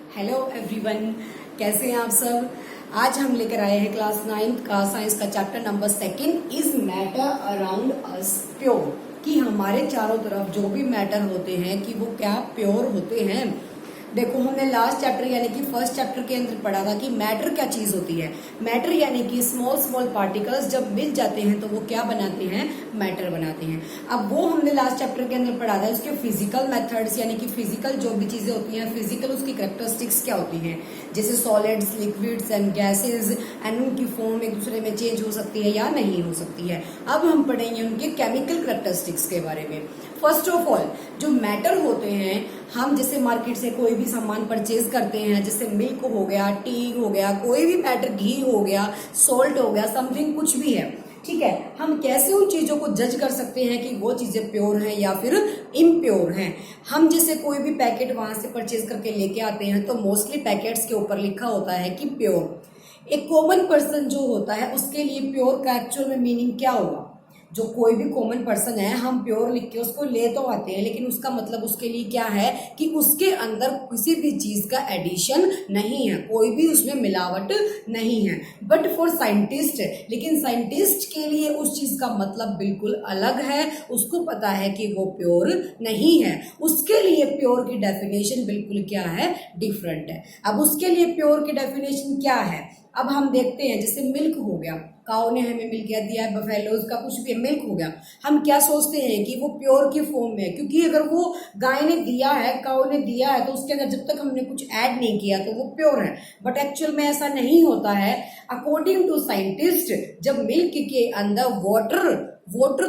Hello everyone, कैसे हैं आप सब। आज हम लेकर आए हैं क्लास 9th का साइंस का chapter number 2 is matter around us pure. कि हमारे चारों तरफ जो भी मैटर होते हैं कि वो क्या प्योर होते हैं। देखो, हमने लास्ट चैप्टर यानी कि फर्स्ट चैप्टर के अंदर पढ़ा था कि मैटर क्या चीज होती है। मैटर यानी कि स्मॉल स्मॉल पार्टिकल्स जब मिल जाते हैं तो वो क्या बनाते हैं, मैटर बनाते हैं। अब वो हमने लास्ट चैप्टर के अंदर पढ़ा था, उसके फिजिकल मेथड्स यानी कि फिजिकल जो भी चीजें होती हैं, फिजिकल उसकी कैरेक्टरिस्टिक्स क्या होती हैं, जैसे solids, liquids and gases, and उनकी फॉर्म एक दूसरे में चेंज हो सकती है या नहीं हो सकती है। अब हम पढ़ेंगे उनके केमिकल कैरेक्टरिस्टिक्स के बारे में। फर्स्ट ऑफ ऑल, जो मैटर होते हैं, हम जैसे मार्केट से कोई भी सामान परचेज करते हैं, जैसे मिल्क हो गया, टी हो गया, कोई भी मैटर, घी हो गया, सॉल्ट हो गया, समथिंग कुछ भी है, ठीक है। हम कैसे उन चीजों को जज कर सकते हैं कि वो चीजें प्योर हैं या फिर इम्प्योर हैं। हम जैसे कोई भी पैकेट वहां से परचेज करके लेके आते हैं तो मोस्टली पैकेट्स के ऊपर लिखा होता है कि प्योर। एक कॉमन पर्सन जो होता है उसके लिए प्योर का एक्चुअल में मीनिंग क्या होगा। जो कोई भी कॉमन पर्सन है, हम प्योर लिख के उसको ले तो आते हैं, लेकिन उसका मतलब उसके लिए क्या है कि उसके अंदर किसी भी चीज का एडिशन नहीं है, कोई भी उसमें मिलावट नहीं है। बट फॉर साइंटिस्ट, लेकिन साइंटिस्ट के लिए उस चीज का मतलब बिल्कुल अलग है। उसको पता है कि वो प्योर नहीं है, उसके लिए प्योर की डेफिनेशन बिल्कुल क्या है, डिफरेंट है। अब उसके लिए प्योर की डेफिनेशन क्या है, अब हम देखते हैं। जैसे मिल्क हो गया, काऊ ने हमें मिल्क दिया है, बफेलोज का कुछ भी मिल्क हो गया, हम क्या सोचते हैं कि वो प्योर की फॉर्म में है, क्योंकि अगर वो गाय ने दिया है, काऊ ने दिया है, तो उसके अंदर जब तक हमने कुछ ऐड नहीं किया तो वो प्योर है। बट एक्चुअल में ऐसा नहीं होता है। अकॉर्डिंग टू साइंटिस्ट, जब मिल्क के अंदर वाटर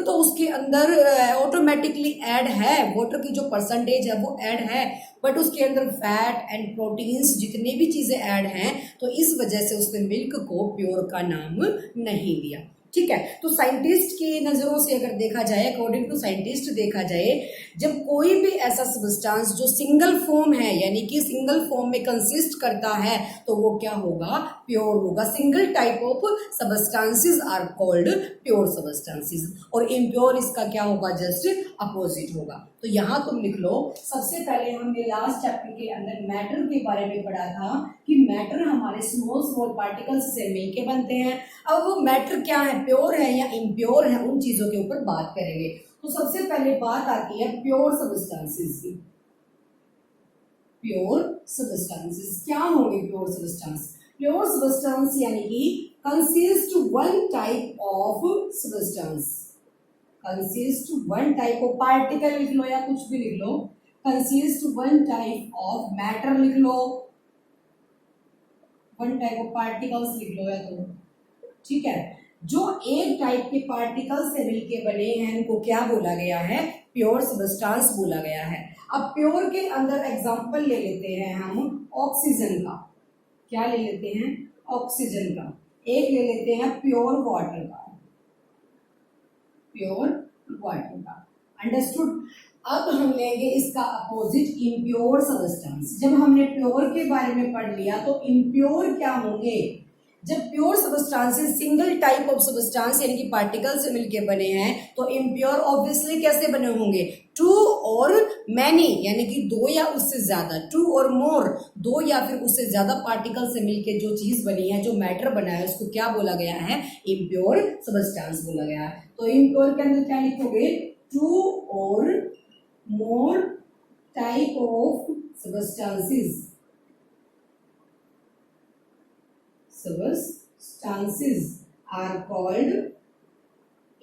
तो उसके अंदर ऑटोमेटिकली ऐड है, वाटर की जो परसेंटेज है वो ऐड है, बट उसके अंदर फैट एंड प्रोटीन्स जितनी भी चीजें ऐड हैं, तो इस वजह से उसने मिल्क को प्योर का नाम नहीं दिया, ठीक है। तो साइंटिस्ट की नजरों से अगर देखा जाए, अकॉर्डिंग टू साइंटिस्ट देखा जाए, जब कोई भी ऐसा सब्सटेंस जो सिंगल फॉर्म है यानी कि सिंगल फॉर्म में कंसिस्ट करता है तो वो क्या होगा, प्योर होगा। Single type of substances are called pure substances, और इम्प्योर इसका क्या होगा, जस्ट अपोजिट होगा। तो यहाँ तुम लिख लो, सबसे पहले हमने लास्ट चैप्टर के अंदर मैटर के बारे में पढ़ा था कि मैटर हमारे स्मॉल स्मॉल पार्टिकल्स से मिलके बनते हैं। अब वो मैटर क्या है, प्योर है या इम्प्योर है, उन चीजों के ऊपर बात करेंगे। तो सबसे पहले बात आती है प्योर सब्सटेंसेस की। प्योर सब्सटेंसेस क्या होंगे, प्योर सब्सटेंस। प्योर सब्सटेंस यानी कि consist one type of substance, consist one type of, particle लिख लो या कुछ भी लिख लो, consist one type of matter लिख लो, वन टाइप ऑफ पार्टिकल्स लिख लो या तो, ठीक है। जो एक टाइप के पार्टिकल से मिलके बने हैं उनको क्या बोला गया है, प्योर सब्सटेंस बोला गया है। अब प्योर के अंदर एग्जांपल ले लेते हैं हम ऑक्सीजन का, क्या ले लेते हैं, ऑक्सीजन का। एक ले लेते हैं प्योर वाटर का, प्योर वाटर का, अंडरस्टूड। अब हम लेंगे इसका अपोजिट, इम्प्योर सब्सटेंस। जब हमने प्योर के बारे में पढ़ लिया तो इम्प्योर क्या होंगे। जब pure substances single type of substance यानी कि पार्टिकल से मिलके बने हैं तो इम्प्योर ऑब्वियसली कैसे बने होंगे, टू और मैनी यानी कि दो या उससे ज्यादा, टू और मोर, दो या फिर उससे ज्यादा पार्टिकल से मिलके जो चीज बनी है, जो मैटर बना है, उसको क्या बोला गया है, इम्प्योर सब्सटेंस बोला गया है। तो इम्प्योर के अंदर क्या लिखोगे, टू और मोर type of substances, substances are called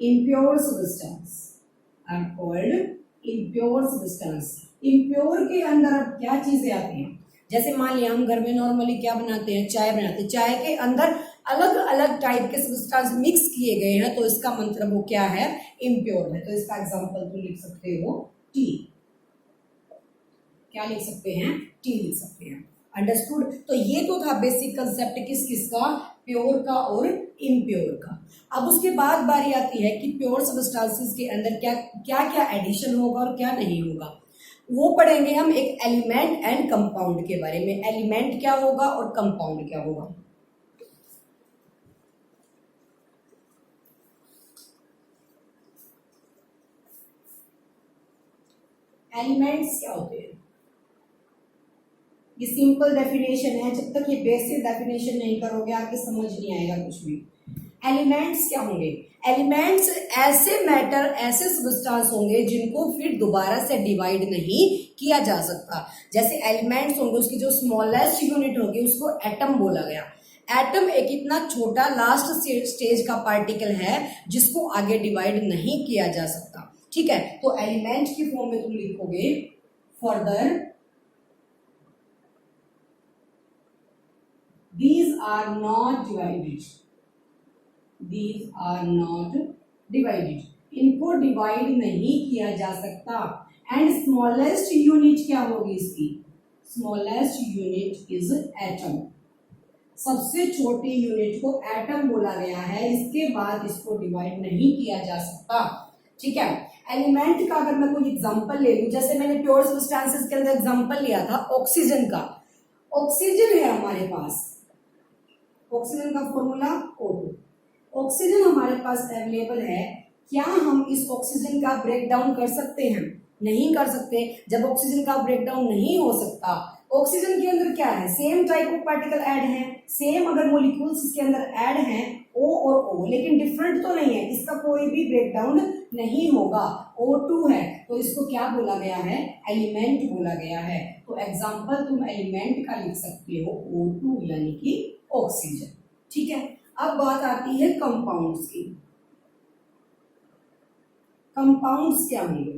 impure substance, are called impure substance। impure के अंदर अब क्या चीजें आती हैं, जैसे मान लिया हम घर में नॉर्मली क्या बनाते हैं, चाय बनाते हैं, चाय के अंदर अलग अलग टाइप के सब्सटेंस मिक्स किए गए हैं, तो इसका मतलब वो क्या है, इम्प्योर है। तो इसका एग्जांपल तुम लिख सकते हो टी, क्या लिख सकते हैं, टी लिख सकते हैं, अंडरस्टूड। तो ये तो था बेसिक कंसेप्ट किस किस का, प्योर का और इम्प्योर का। अब उसके बाद बारी आती है कि प्योर सब्सटेंसेस के अंदर क्या क्या क्या एडिशन होगा और क्या नहीं होगा। वो पढ़ेंगे हम एक एलिमेंट एंड कंपाउंड के बारे में, एलिमेंट क्या होगा और कंपाउंड क्या होगा। एलिमेंट्स क्या होते हैं, ये सिंपल डेफिनेशन है, जब तक ये बेसिक डेफिनेशन नहीं करोगे आपके समझ नहीं आएगा कुछ भी। एलिमेंट्स क्या होंगे? एलिमेंट्स ऐसे मैटर, ऐसे सब्सटेंस होंगे जिनको फिर दोबारा से डिवाइड नहीं किया जा सकता। जैसे एलिमेंट्स होंगे, उसकी जो स्मॉलेस्ट यूनिट होगी उसको एटम बोला गया। एटम एक इतना छोटा लास्ट स्टेज का पार्टिकल है जिसको आगे डिवाइड नहीं किया जा सकता। ठीक है, तो एलिमेंट की फॉर्म में तुम लिखोगे further these are not divided, these are not divided, इनको डिवाइड नहीं किया जा सकता। एंड स्मॉलेस्ट यूनिट क्या होगी इसकी? Smallest unit is atom. सबसे छोटी यूनिट को एटम बोला गया है, इसके बाद इसको डिवाइड नहीं किया जा सकता। ठीक है, एलिमेंट का अगर मैं कोई एग्जांपल ले लूं, जैसे मैंने प्योर सब्सटेंसेस के अंदर एग्जांपल लिया था ऑक्सीजन का। ऑक्सीजन है हमारे पास, ऑक्सीजन का फॉर्मूला O2। ऑक्सीजन हमारे पास अवेलेबल है, क्या हम इस ऑक्सीजन का ब्रेक डाउन कर सकते हैं? नहीं कर सकते। जब ऑक्सीजन का ब्रेक डाउन नहीं हो सकता, ऑक्सीजन के अंदर क्या है? Same type of particle add है, सेम अगर मॉलिक्यूल्स इसके अंदर ऐड हैं O और O, लेकिन डिफरेंट तो नहीं है, इसका कोई भी ब्रेक डाउन नहीं होगा। O2 है तो इसको क्या बोला गया है? एलिमेंट बोला गया है। तो एग्जांपल तुम एलिमेंट का लिख सकते हो O2 यानी कि ऑक्सीजन। ठीक है, अब बात आती है कंपाउंड्स की। कंपाउंड्स क्या होंगे?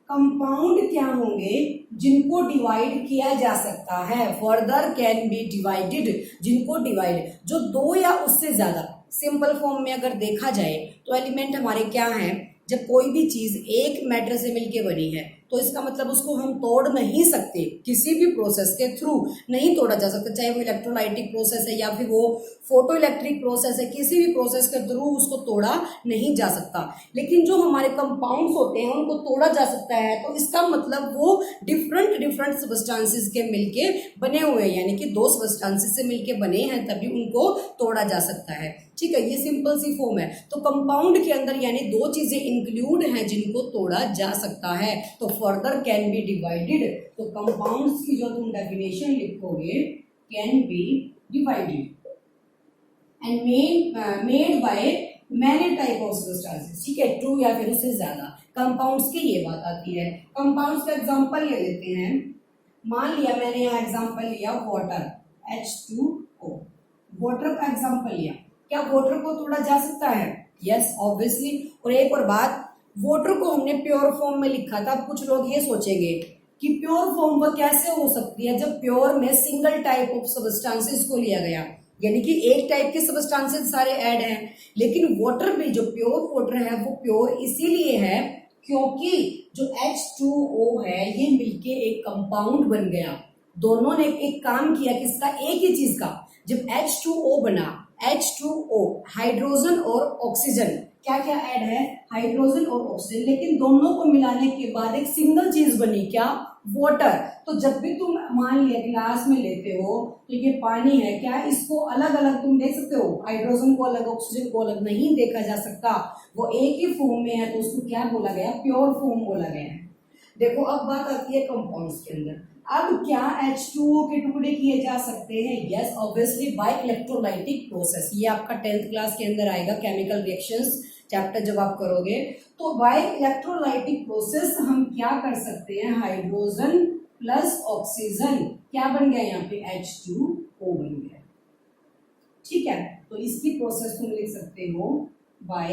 कंपाउंड क्या होंगे? जिनको डिवाइड किया जा सकता है, फर्दर कैन बी डिवाइडेड, जिनको डिवाइड, जो दो या उससे ज्यादा, सिंपल फॉर्म में अगर देखा जाए तो एलिमेंट हमारे क्या हैं? जब कोई भी चीज एक मैटर से मिलके बनी है तो इसका मतलब उसको हम तोड़ नहीं सकते, किसी भी प्रोसेस के थ्रू नहीं तोड़ा जा सकता, चाहे वो इलेक्ट्रोलाइटिक प्रोसेस है या फिर वो फोटो इलेक्ट्रिक प्रोसेस है, किसी भी प्रोसेस के थ्रू उसको तोड़ा नहीं जा सकता। लेकिन जो हमारे कंपाउंड्स होते हैं उनको तोड़ा जा सकता है, तो इसका मतलब वो डिफरेंट सब्सटेंसेस के मिलके बने हुए हैं, यानी कि दो सब्सटेंसेस से मिलके बने हैं तभी उनको तोड़ा जा सकता है। ठीक है, ये सिंपल सी फॉर्म है। तो कंपाउंड के अंदर यानी दो चीजें इंक्लूड हैं जिनको तोड़ा जा सकता है, तो फर्दर कैन बी डिवाइडेड। तो कंपाउंड्स की जो तुम डेफिनेशन लिखोगे, can be divided and made by many type of substances. ठीक है, टू या फिर उससे ज्यादा कंपाउंड्स की ये बात आती है। कंपाउंड्स का एग्जांपल ले लेते हैं। मान लिया मैंने यहाँ एग्जांपल लिया वाटर, H2O, वाटर का एग्जांपल लिया। क्या वाटर को तोड़ा जा सकता है? Yes, obviously. और एक और बात, वाटर को हमने प्योर फॉर्म में लिखा था। अब कुछ लोग ये सोचेंगे कि प्योर फॉर्म वो कैसे हो सकती है जब प्योर में सिंगल टाइप ऑफ सब्सटेंसेस को लिया गया, यानी कि एक टाइप के सब्सटेंसेस सारे ऐड हैं। लेकिन वाटर भी, जो प्योर वाटर है वो प्योर इसीलिए है क्योंकि जो H2O है ये मिलके एक कंपाउंड बन गया। दोनों ने एक काम किया किसका? एक ही चीज का। जब H2O बना, H2O हाइड्रोजन और ऑक्सीजन, क्या क्या ऐड है? हाइड्रोजन और ऑक्सीजन, लेकिन दोनों को मिलाने के बाद एक सिंगल चीज बनी, क्या? वाटर। तो जब भी तुम मान लिया गिलास में लेते हो तो ये पानी है, क्या इसको अलग अलग तुम देख सकते हो? हाइड्रोजन को अलग, ऑक्सीजन को अलग नहीं देखा जा सकता, वो एक ही फॉर्म में है, तो उसको क्या बोला गया? प्योर फॉर्म बोला गया है। देखो अब बात आती है कंपाउंड्स के अंदर। अब क्या H2O के टुकड़े किए जा सकते हैं? Yes, obviously by electrolytic process. ये आपका 10th क्लास के अंदर आएगा, केमिकल रिएक्शंस चैप्टर जब आप करोगे तो बाय इलेक्ट्रोलाइटिक प्रोसेस हम क्या कर सकते हैं? हाइड्रोजन प्लस ऑक्सीजन क्या बन गया? यहाँ पे H2O बन गया। ठीक है, तो इसकी प्रोसेस तुम लिख सकते हो by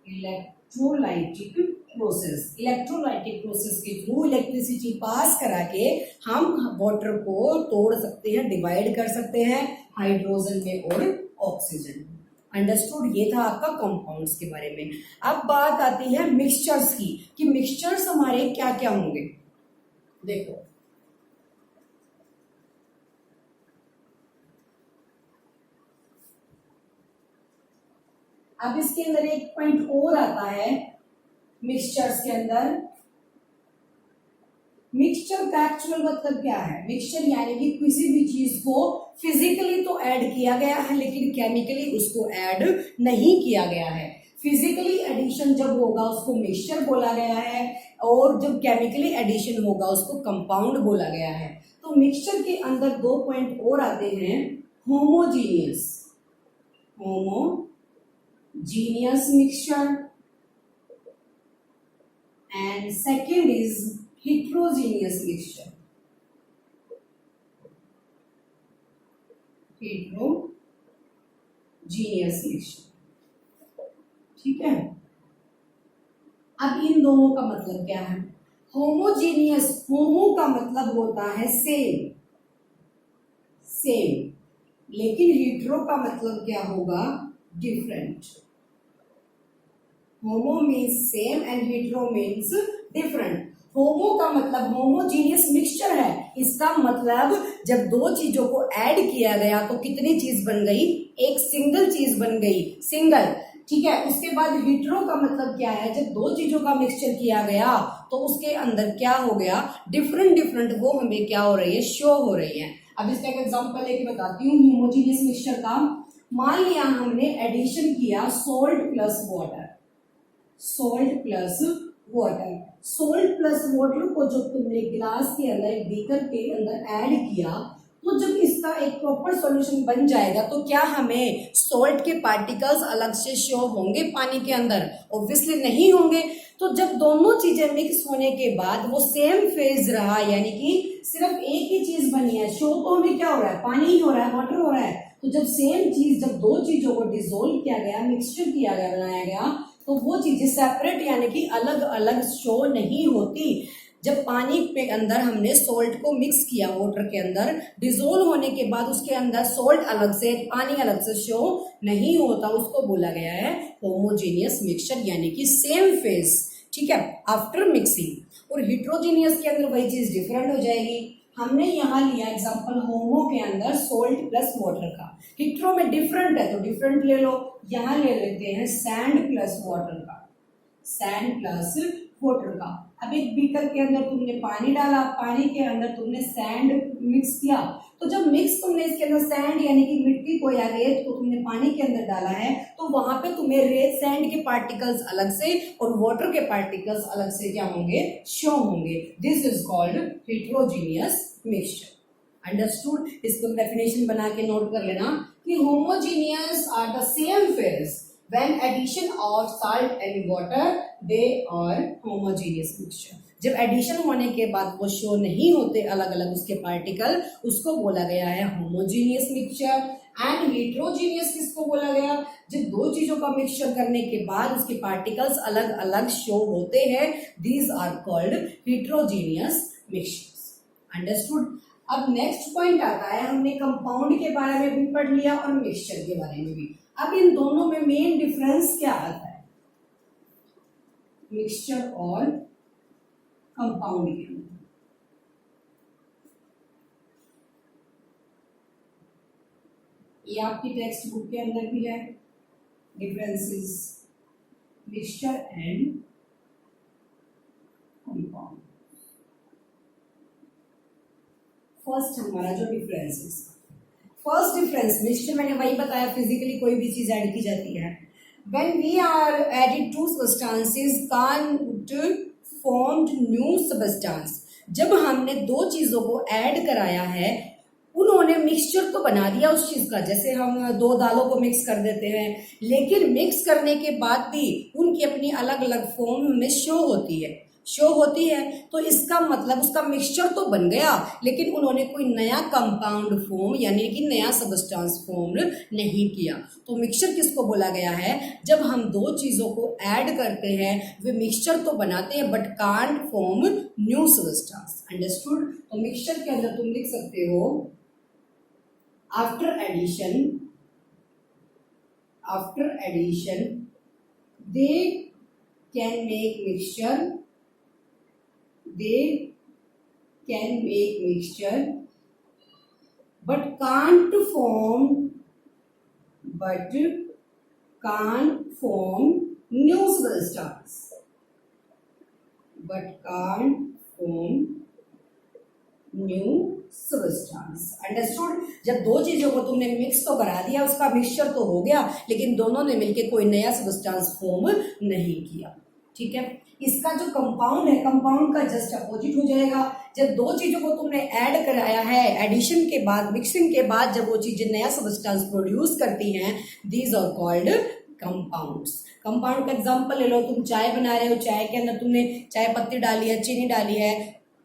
electrolytic process. Electrolytic process के थ्रू इलेक्ट्रिसिटी पास करा के हम वाटर को तोड़ सकते हैं, डिवाइड कर सकते हैं हाइड्रोजन में और ऑक्सीजन। अंडरस्टूड? ये था आपका कंपाउंड्स के बारे में। अब बात आती है मिक्सचर्स की, कि मिक्सचर्स हमारे क्या क्या होंगे। देखो अब इसके अंदर एक पॉइंट और आता है मिक्सचर्स के अंदर। मिक्सचर का एक्चुअल मतलब क्या है? मिक्सचर यानी कि किसी भी चीज को फिजिकली तो ऐड किया गया है लेकिन केमिकली उसको ऐड नहीं किया गया है। फिजिकली एडिशन जब होगा उसको मिक्सचर बोला गया है, और जब केमिकली एडिशन होगा उसको कंपाउंड बोला गया है। तो तो मिक्सचर के अंदर 2 पॉइंट और आते हैं, homogeneous, homogeneous mixture, and second is heterogeneous mixture, heterogeneous mixture। ठीक है, अब इन दोनों का मतलब क्या है? होमोजीनियस, होमो का मतलब होता है सेम, सेम, लेकिन हेटेरो का मतलब क्या होगा? Different. Homo means same and hetero means different. Homo का मतलब होमोजीनियस मिक्सचर है, इसका मतलब जब दो चीजों को ऐड किया गया तो कितनी चीज बन गई? एक सिंगल चीज बन गई, सिंगल। ठीक है, उसके बाद हेटेरो का मतलब क्या है? जब दो चीजों का मिक्सचर किया गया तो उसके अंदर क्या हो गया? डिफरेंट डिफरेंट वो हमें क्या हो रही है? शो हो रही है। अब इसका एक एग्जांपल लेके बताती हूँ होमोजीनियस मिक्सचर का। मान लिया हमने एडिशन किया salt plus water, salt plus water, salt plus water को जब तुमने गिलास के अंदर, एक बीकर के अंदर ऐड किया, तो जब इसका एक प्रॉपर सॉल्यूशन बन जाएगा तो क्या हमें सोल्ट के पार्टिकल्स अलग से शो होंगे पानी के अंदर? ऑब्वियसली नहीं होंगे। तो जब दोनों चीजें मिक्स होने के बाद वो सेम फेज रहा, यानी कि सिर्फ एक ही चीज बनी है, शो तो हमें क्या हो रहा है? पानी ही हो रहा है, वाटर हो रहा है। तो जब सेम चीज, जब दो चीजों को डिसोल्व किया गया, मिक्सचर किया गया, बनाया गया, तो वो चीजें सेपरेट यानी कि अलग अलग शो नहीं होती। जब पानी के अंदर हमने सोल्ट को मिक्स किया, वाटर के अंदर डिसोल्व होने के बाद उसके अंदर सोल्ट अलग से, पानी अलग से शो नहीं होता, उसको बोला गया है होमोजीनियस मिक्सचर, यानी कि सेम फेज। ठीक है, आफ्टर मिक्सिंग। और हेटेरोजीनियस के अंदर वही चीज डिफरेंट हो जाएगी। हमने यहाँ लिया एग्जांपल होमो के अंदर सोल्ट प्लस वाटर का, हेटेरो में डिफरेंट है तो डिफरेंट ले लो। यहाँ ले लेते हैं सैंड प्लस वाटर का, सैंड प्लस वाटर का। अब एक बीकर के अंदर तुमने पानी डाला, पानी के अंदर तुमने सैंड मिक्स किया, तो जब मिक्स तुमने इसके अंदर सैंड यानी कि मिट्टी को या रेत को तुमने पानी के अंदर डाला है, तो वहां पे तुम्हें रेत, सैंड के पार्टिकल्स अलग से और वाटर के पार्टिकल्स अलग से क्या होंगे? शो होंगे। This is called heterogeneous mixture. Understood? इसको डेफिनेशन बना के नोट कर लेना कि homogeneous are the same phase when addition of salt and water they are homogeneous mixture। जब एडिशन होने के बाद वो शो नहीं होते अलग अलग उसके पार्टिकल, उसको बोला गया है होमोजीनियस मिक्सचर। एंड हेटेरोजीनियस किसको बोला गया? जब दो चीजों का मिक्सचर करने के बाद उसके पार्टिकल्स अलग अलग शो होते हैं, these are called heterogeneous mixtures. Understood? अब नेक्स्ट पॉइंट आता है, हमने कंपाउंड के बारे में भी पढ़ लिया और मिक्सचर के बारे में भी। अब इन दोनों में मेन डिफरेंस क्या आता है? मिक्सचर और कंपाउंड के अंदर ये आपकी टेक्स्ट बुक के अंदर भी है, differences mixture and compound. First हमारा जो डिफरेंसेस, फर्स्ट डिफरेंस मिक्सचर, मैंने वही बताया, फिजिकली कोई भी चीज ऐड की जाती है। When we are added two substances can't formed new substance. जब हमने दो चीजों को ऐड कराया है, उन्होंने मिक्सचर तो बना दिया उस चीज का, जैसे हम दो दालों को मिक्स कर देते हैं, लेकिन मिक्स करने के बाद भी उनकी अपनी अलग अलग फॉर्म में शो होती है, तो इसका मतलब उसका मिक्सचर तो बन गया, लेकिन उन्होंने कोई नया कंपाउंड फॉर्म यानी कि नया सब्सटेंस फॉर्म नहीं किया। तो मिक्सचर किसको बोला गया है? जब हम दो चीजों को ऐड करते हैं, वे मिक्सचर तो बनाते हैं but can't form new substance. Understood? तो मिक्सचर के अंदर तुम लिख सकते हो after addition they can make mixture, they can make mixture but can't form new substance, understood? जब दो चीजों को तुमने मिक्स तो करा दिया, उसका मिक्सचर तो हो गया, लेकिन दोनों ने मिलकर कोई नया सब्सटेंस फॉर्म नहीं किया। ठीक है, इसका जो कंपाउंड है, कंपाउंड का जस्ट अपोजिट हो जाएगा। जब दो चीजों को तुमने ऐड कराया है, एडिशन के बाद, मिक्सिंग के बाद जब वो चीजें नया सब्सटेंस प्रोड्यूस करती हैं, these are called compounds. Compound का एग्जांपल ले लो, तुम चाय बना रहे हो, चाय के अंदर तुमने चाय पत्ती डाली है, चीनी डाली है,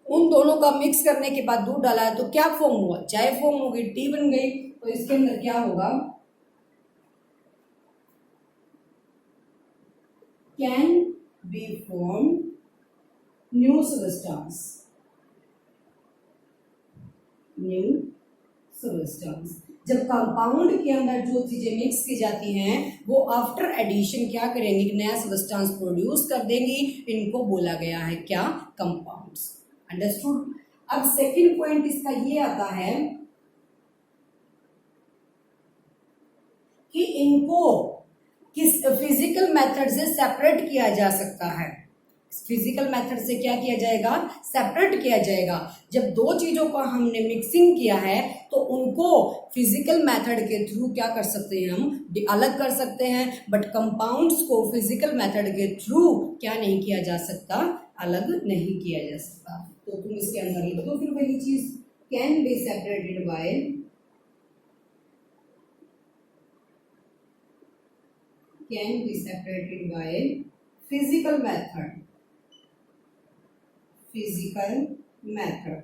उन दोनों का मिक्स करने के बाद दूध डाला है, तो क्या फॉर्म हुआ? चाय फॉर्म होगी, टी बन गई। तो इसके अंदर क्या होगा? Can be form new substance, new substance. जब कंपाउंड के अंदर जो चीजें मिक्स की जाती हैं वो आफ्टर एडिशन क्या करेंगी? नया सब्सटेंस प्रोड्यूस कर देंगी। इनको बोला गया है क्या? कंपाउंड्स। अंडरस्टूड? अब सेकंड पॉइंट इसका ये आता है कि इनको किस फिजिकल मेथड से सेपरेट किया जा सकता है। फिजिकल मेथड से क्या किया जाएगा? सेपरेट किया जाएगा। जब दो चीजों का हमने मिक्सिंग किया है तो उनको फिजिकल मेथड के थ्रू क्या कर सकते हैं? हम अलग कर सकते हैं। बट कंपाउंड्स को फिजिकल मेथड के थ्रू क्या नहीं किया जा सकता? अलग नहीं किया जा सकता। तो तुम इसके अंदर लिख दो फिर वही चीज, can be separated by, can be separated by physical method, physical method,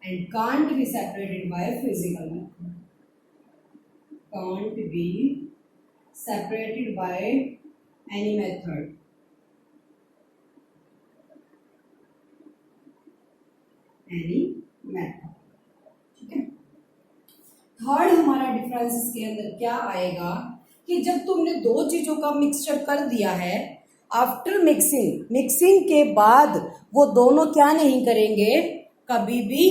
and can't be separated by physical method, can't be separated by any method, any method। ठीक है। थर्ड हमारा डिफरेंस इसके अंदर क्या आएगा कि जब तुमने दो चीजों का मिक्सचर कर दिया है, आफ्टर मिक्सिंग, मिक्सिंग के बाद वो दोनों क्या नहीं करेंगे? कभी भी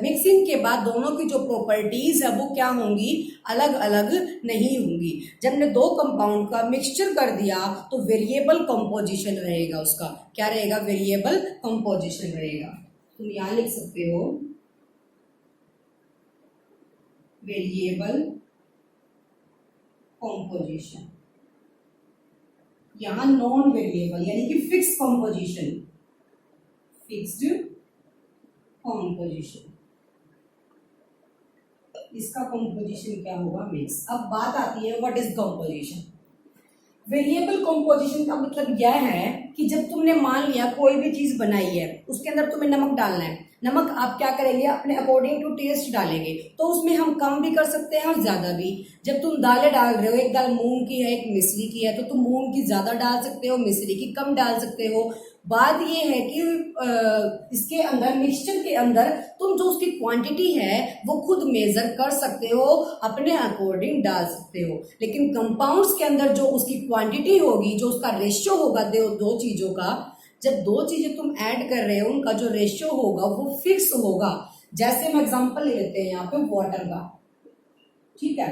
मिक्सिंग के बाद दोनों की जो प्रॉपर्टीज है वो क्या होंगी? अलग अलग नहीं होंगी। जब ने दो कंपाउंड का मिक्सचर कर दिया तो वेरिएबल कंपोजिशन रहेगा उसका। क्या रहेगा? वेरिएबल कंपोजिशन रहेगा। तुम यहां लिख सकते हो वेरिएबल कंपोजिशन, यहां नॉन वेरिएबल यानी कि फिक्स कंपोजिशन, फिक्स्ड कंपोजिशन, इसका कंपोजिशन क्या होगा? मिक्स। अब बात आती है what is composition. Variable composition का मतलब यह है कि जब तुमने मान लिया कोई भी चीज बनाई है, उसके अंदर तुम्हें नमक डालना है, नमक आप क्या करेंगे? अपने अकॉर्डिंग टू टेस्ट डालेंगे। तो उसमें हम कम भी कर सकते हैं और ज्यादा भी। जब तुम दालें डाल रहे हो, एक दाल मूंग की है, एक मिस्री की है, तो तुम मूंग की ज्यादा डाल सकते हो, मिस्री की कम डाल सकते हो। बात ये है कि इसके अंदर, मिक्सचर के अंदर तुम जो उसकी क्वांटिटी है वो खुद मेजर कर सकते हो, अपने अकॉर्डिंग डाल सकते हो। लेकिन कंपाउंड्स के अंदर जो उसकी क्वांटिटी होगी, जो उसका रेशियो होगा दो चीजों का, जब दो चीजें तुम ऐड कर रहे हो उनका जो रेशियो होगा वो फिक्स होगा। जैसे हम एग्जांपल ले लेते हैं यहाँ पे वाटर का, ठीक है।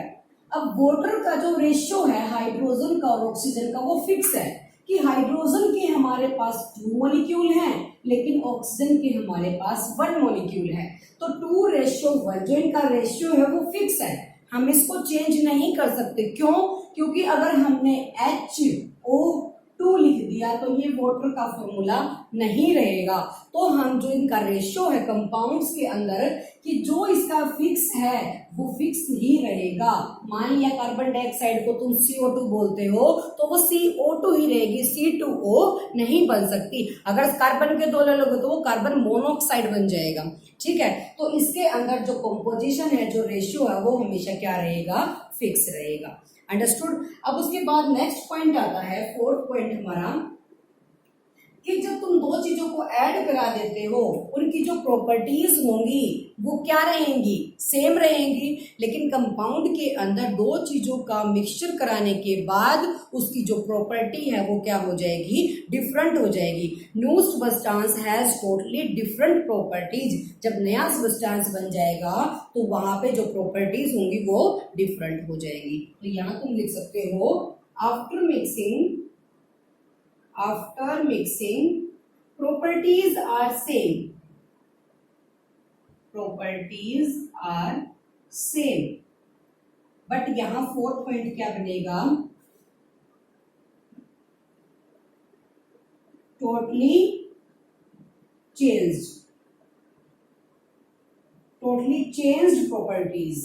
अब वाटर का जो रेशियो है हाइड्रोजन का और ऑक्सीजन का वो फिक्स है कि हाइड्रोजन के हमारे पास 2 मॉलिक्यूल हैं लेकिन ऑक्सीजन के हमारे पास 1 मॉलिक्यूल है। तो 2:1 जो इनका रेशियो है वो फिक्स है, हम इसको चेंज नहीं कर सकते। क्यों? क्योंकि अगर हमने HO2 लिख दिया तो ये वाटर का फॉर्मूला नहीं रहेगा। तो हम जो इनका रेशियो है कंपाउंड्स के अंदर कि जो इसका फिक्स है वो फिक्स ही रहेगा। मान लिया कार्बन डाइऑक्साइड को तुम CO2 बोलते हो तो वो CO2 ही रहेगी, C2O नहीं बन सकती। अगर कार्बन के 2 ले लोगे तो वो कार्बन मोनोऑक्साइड बन जाएगा, ठीक है। तो इसके अंदर जो कंपोजिशन है, जो रेशियो है वो हमेशा क्या रहेगा? फिक्स रहेगा। अंडरस्टूड? अब उसके बाद नेक्स्ट पॉइंट आता है, फोर्थ पॉइंट हमारा, कि जब तुम दो चीजों को ऐड करा देते हो उनकी जो प्रॉपर्टीज होंगी वो क्या रहेंगी? सेम रहेंगी। लेकिन कंपाउंड के अंदर दो चीजों का मिक्सचर कराने के बाद उसकी जो प्रॉपर्टी है वो क्या हो जाएगी? डिफरेंट हो जाएगी। New substance has totally different properties. जब नया सब्सटेंस बन जाएगा तो वहां पे जो प्रॉपर्टीज होंगी वो डिफरेंट हो जाएगी। तो यहां तुम लिख सकते हो after mixing properties are same, properties are same, but यहां फोर्थ पॉइंट क्या बनेगा? Totally changed, totally changed properties,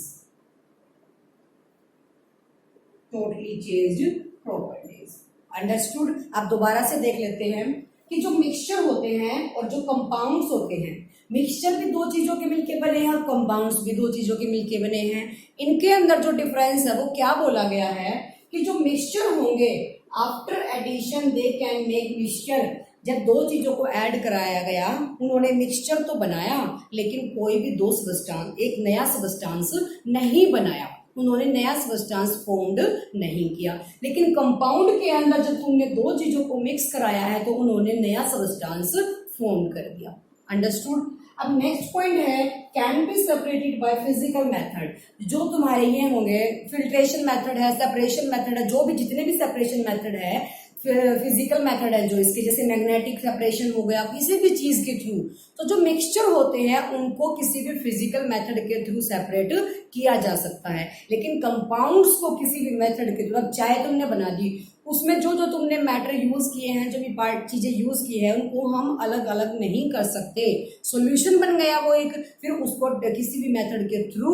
totally changed properties. Understood. अब दोबारा से देख लेते हैं कि जो मिक्सचर होते हैं और जो कंपाउंड्स होते हैं, मिक्सचर भी दो चीजों के मिलके बने हैं और कंपाउंड्स भी दो चीजों के मिलके बने हैं। इनके अंदर जो डिफरेंस है वो क्या बोला गया है कि जो मिक्सचर होंगे after addition they can make mixture. जब दो चीजों को ऐड कराया गया, उन्होंने मिक्सचर तो बनाया लेकिन कोई भी दो सबस्टांस, एक नया सबस्टांस नहीं बनाया, उन्होंने नया सबस्टांस फॉर्म्ड नहीं किया। लेकिन कंपाउंड के अंदर जब तुमने दो चीजों को मिक्स कराया है तो उन्होंने नया सबस्टांस फॉर्म कर दिया। अंडरस्टूड। अब नेक्स्ट पॉइंट है can be separated by physical method. जो तुम्हारे ये होंगे फिल्ट्रेशन मेथड है, सेपरेशन मेथड है, जो भी जितने भी सेपरेशन मेथड है, फिजिकल मेथड है जो इसके, जैसे मैग्नेटिक सेपरेशन हो गया, किसी भी चीज के थ्रू, तो जो मिक्सचर होते हैं उनको किसी भी फिजिकल मेथड के थ्रू सेपरेट किया जा सकता है। लेकिन कंपाउंड्स को किसी भी मेथड के थ्रू, अब चाय तुमने बना दी, उसमें जो जो तुमने मैटर यूज किए हैं, जो भी पार्ट चीजें यूज की है, उनको हम अलग अलग नहीं कर सकते। सॉल्यूशन बन गया वो एक, फिर उसको किसी भी मेथड के थ्रू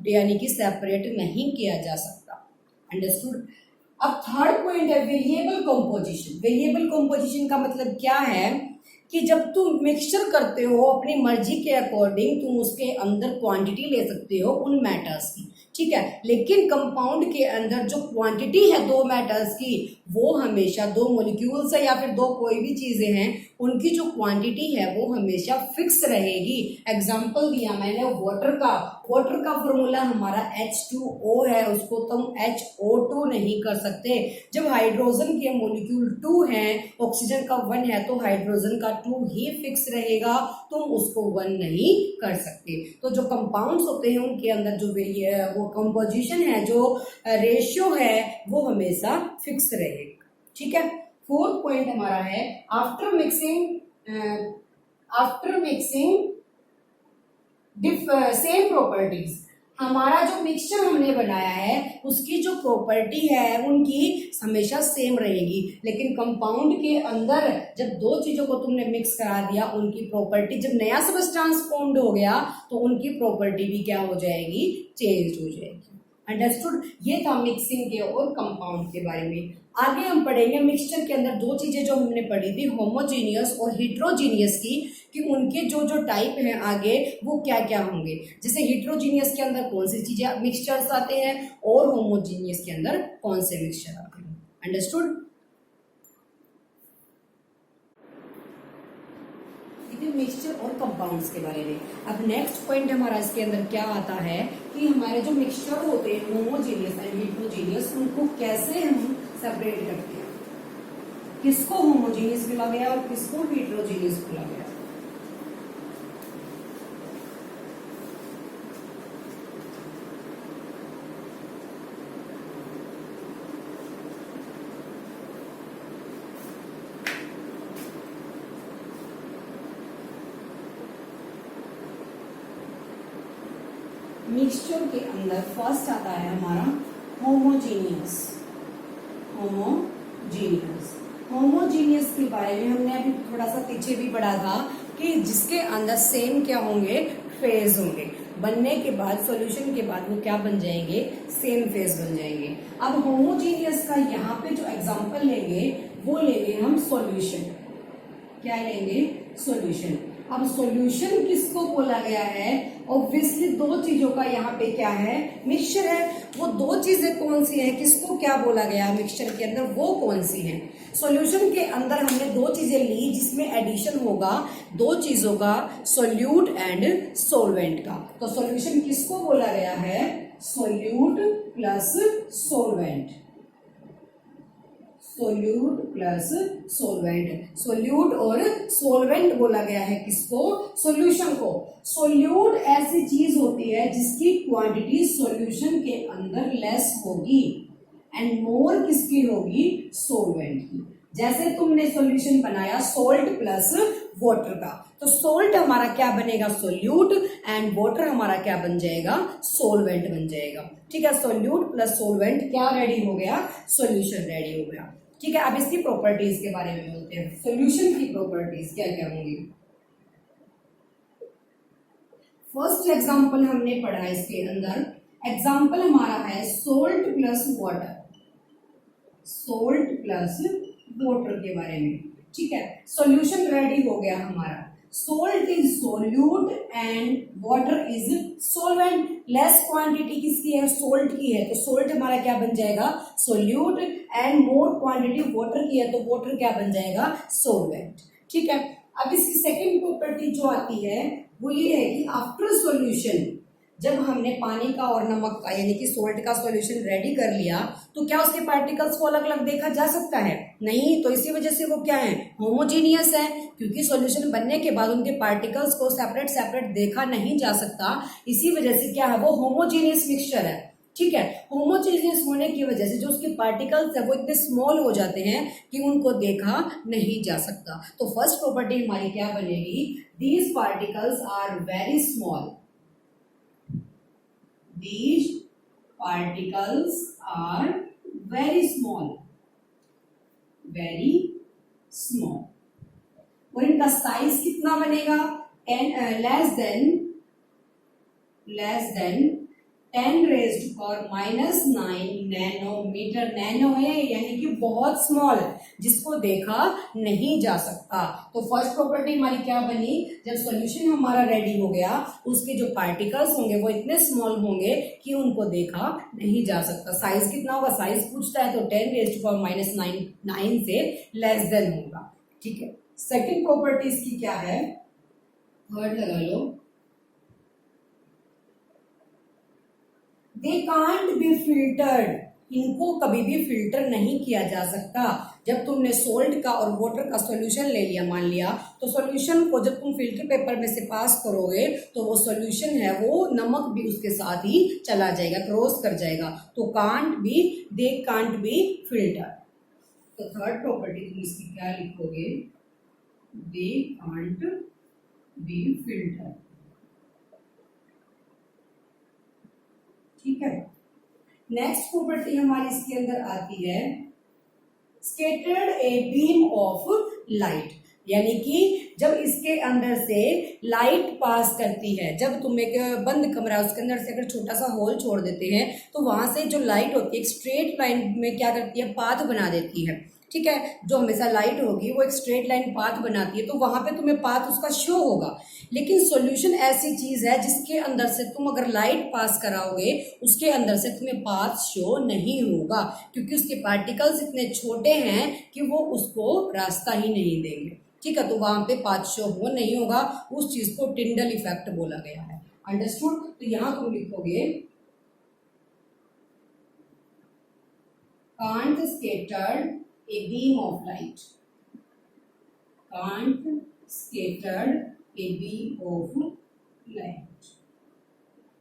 यानी कि सेपरेट नहीं किया जा सकता। अंडरस्टूड। अब थर्ड पॉइंट है वेरिएबल कंपोजिशन। वेरिएबल कंपोजिशन का मतलब क्या है कि जब तुम मिक्सचर करते हो अपनी मर्जी के अकॉर्डिंग तुम उसके अंदर क्वांटिटी ले सकते हो उन मैटर्स की, ठीक है। लेकिन कंपाउंड के अंदर जो क्वांटिटी है दो मैटर्स की, वो हमेशा दो मॉलिक्यूल्स है या फिर दो कोई भी चीजें हैं, उनकी जो क्वांटिटी है वो हमेशा फिक्स रहेगी। एग्जांपल दिया मैंने वाटर का, वाटर का फॉर्मूला हमारा H2O है, उसको तुम HO2 नहीं कर सकते। जब हाइड्रोजन के मॉलिक्यूल 2 हैं, ऑक्सीजन का 1 है, तो हाइड्रोजन का 2 ही फिक्स रहेगा, तुम उसको 1 नहीं कर सकते। तो जो कंपाउंड्स होते हैं उनके अंदर जो वो कंपोजिशन है, जो रेशियो है, वो हमेशा फिक्स रहेगा, ठीक है। फोर्थ पॉइंट हमारा है आफ्टर मिक्सिंग सेम प्रॉपर्टीज। हमारा जो मिक्सचर हमने बनाया है उसकी जो प्रॉपर्टी है उनकी हमेशा सेम रहेगी। लेकिन कंपाउंड के अंदर जब दो चीजों को तुमने मिक्स करा दिया, उनकी प्रॉपर्टी, जब नया सबस्टांस फॉर्म्ड हो गया तो उनकी प्रॉपर्टी भी क्या हो जाएगी, चेंज हो जाएगी। अंडरस्टूड। ये था मिक्सिंग के और कंपाउंड के बारे में। आगे हम पढ़ेंगे मिक्सचर के अंदर दो चीजें जो हमने पढ़ी थी, होमोजीनियस और हिट्रोजीनियस की, कि उनके जो जो टाइप हैं आगे वो क्या क्या होंगे। जैसे हिट्रोजीनियस के अंदर कौन सी चीजें मिक्सचर्स आते हैं और होमोजीनियस के अंदर कौन से मिक्सचर आते हैं। अंडरस्टूड। मिक्सचर और कंपाउंड्स के बारे में। अब नेक्स्ट पॉइंट हमारा इसके अंदर क्या आता है कि हमारे जो मिक्सचर होते हैं होमोजीनियस एंड हिट्रोजीनियस, उनको कैसे हम सेपरेट करते हैं, किसको होमोजीनियस बोला गया और किसको हिट्रोजीनियस बोला गया। मिक्सचर के अंदर फर्स्ट आता है हमारा होमोजीनियस। होमोजीनियस के बारे में हमने अभी थोड़ा सा पीछे भी पढ़ा था कि जिसके अंदर सेम क्या होंगे, फेज होंगे। बनने के बाद, सॉल्यूशन के बाद वो क्या बन जाएंगे, सेम फेज बन जाएंगे। अब होमोजीनियस का यहाँ पे जो एग्जांपल लेंगे वो लेंगे हम सॉल्यूशन। क्या लेंगे, सॉल्यूशन। अब सॉल्यूशन किसको बोला गया है, ऑब्वियसली दो चीजों का यहाँ पे क्या है, मिक्सचर है। वो दो चीजें कौन सी हैं, किसको क्या बोला गया मिक्सचर के अंदर, वो कौन सी हैं। सॉल्यूशन के अंदर हमने दो चीजें ली जिसमें एडिशन होगा दो चीजों का, सोल्यूट एंड सोलवेंट का। तो सॉल्यूशन किसको बोला गया है, solute plus solvent. Solute plus solvent. Solute और सोलवेंट बोला गया है किसको, सॉल्यूशन को। सोल्यूट ऐसी चीज होती है जिसकी क्वांटिटी सॉल्यूशन के अंदर लेस होगी एंड मोर किसकी होगी, सोलवेंट की। जैसे तुमने सॉल्यूशन बनाया सोल्ट प्लस वाटर का, तो सोल्ट हमारा क्या बनेगा, सोल्यूट, एंड वाटर हमारा क्या बन जाएगा, सोलवेंट बन जाएगा। ठीक है, सोल्यूट प्लस सोलवेंट क्या रेडी हो गया, सॉल्यूशन रेडी हो गया। ठीक है, अब इसकी प्रॉपर्टीज के बारे में बोलते हैं। सॉल्यूशन की प्रॉपर्टीज क्या क्या होंगी। फर्स्ट एग्जाम्पल हमने पढ़ा है इसके अंदर, एग्जाम्पल हमारा है salt plus water, salt plus water के बारे में। ठीक है, सॉल्यूशन रेडी हो गया हमारा। Salt is solute and water is solvent. Less quantity किसकी है? सोल्ट की है, तो सोल्ट हमारा क्या बन जाएगा? Solute. And more quantity water की है, तो वाटर क्या बन जाएगा? सोलवेंट। ठीक है, अब इसकी सेकेंड प्रॉपर्टी जो आती है वो ये है कि आफ्टर सॉल्यूशन, जब हमने पानी का और नमक का यानी कि सोल्ट का सॉल्यूशन रेडी कर लिया, तो क्या उसके पार्टिकल्स को अलग अलग देखा जा सकता है? नहीं। तो इसी वजह से वो क्या है? होमोजीनियस है, क्योंकि सॉल्यूशन बनने के बाद उनके पार्टिकल्स को सेपरेट सेपरेट देखा नहीं जा सकता। इसी वजह से क्या है? वो होमोजीनियस मिक्सचर है। ठीक है, होमोजीनियस होने की वजह से जो उसके पार्टिकल्स है वो इतने स्मॉल हो जाते हैं कि उनको देखा नहीं जा सकता। तो फर्स्ट प्रॉपर्टी हमारी क्या बनेगी? These particles are very small, these particles are very small, very small। और इनका साइज कितना बनेगा? Less than 10 raised to power -9 nanometre. Nano है यानी कि बहुत स्मॉल, जिसको देखा नहीं जा सकता। तो फर्स्ट प्रॉपर्टी हमारी क्या बनी? जब सॉल्यूशन हमारा रेडी हो गया, उसके जो पार्टिकल्स होंगे वो इतने स्मॉल होंगे कि उनको देखा नहीं जा सकता। साइज कितना होगा? साइज पूछता है तो 10 raised to power -9 से लेस देन होगा। ठीक है, सेकेंड प्रॉपर्टी इसकी क्या है? थर्ड लगा लो। दे कांट बी फिल्टर्ड, इनको कभी भी फिल्टर नहीं किया जा सकता। जब तुमने सोल्ट का और वाटर का सॉल्यूशन ले लिया, मान लिया, तो सॉल्यूशन को जब तुम फिल्टर पेपर में से पास करोगे तो वो सॉल्यूशन है वो नमक भी उसके साथ ही चला जाएगा, क्रॉस कर जाएगा। तो can't be, they can't be filter. तो थर्ड प्रॉपर्टी तुम इसकी क्या लिखोगे? They can't be filter. ठीक है, नेक्स्ट प्रॉपर्टी हमारी इसके अंदर आती है scattered a beam of light, यानी कि जब इसके अंदर से लाइट पास करती है, जब तुम एक बंद कमरा है उसके अंदर से अगर छोटा सा होल छोड़ देते हैं तो वहां से जो लाइट होती है एक स्ट्रेट लाइन में क्या करती है? पाथ बना देती है। ठीक है, जो हमेशा लाइट होगी वो एक स्ट्रेट लाइन पाथ बनाती है, तो वहां पे तुम्हें पाथ उसका शो होगा। लेकिन सॉल्यूशन ऐसी चीज है जिसके अंदर से तुम अगर लाइट पास कराओगे उसके अंदर से तुम्हें पाथ शो नहीं होगा, क्योंकि उसके पार्टिकल्स इतने छोटे हैं कि वो उसको रास्ता ही नहीं देंगे। ठीक है, तो वहां पे पाथ शो हो नहीं होगा। उस चीज को टिंडल इफेक्ट बोला गया है। अंडरस्टूड? तो यहां तुम लिखोगे can't scattered a beam of light, can't scattered a beam of light।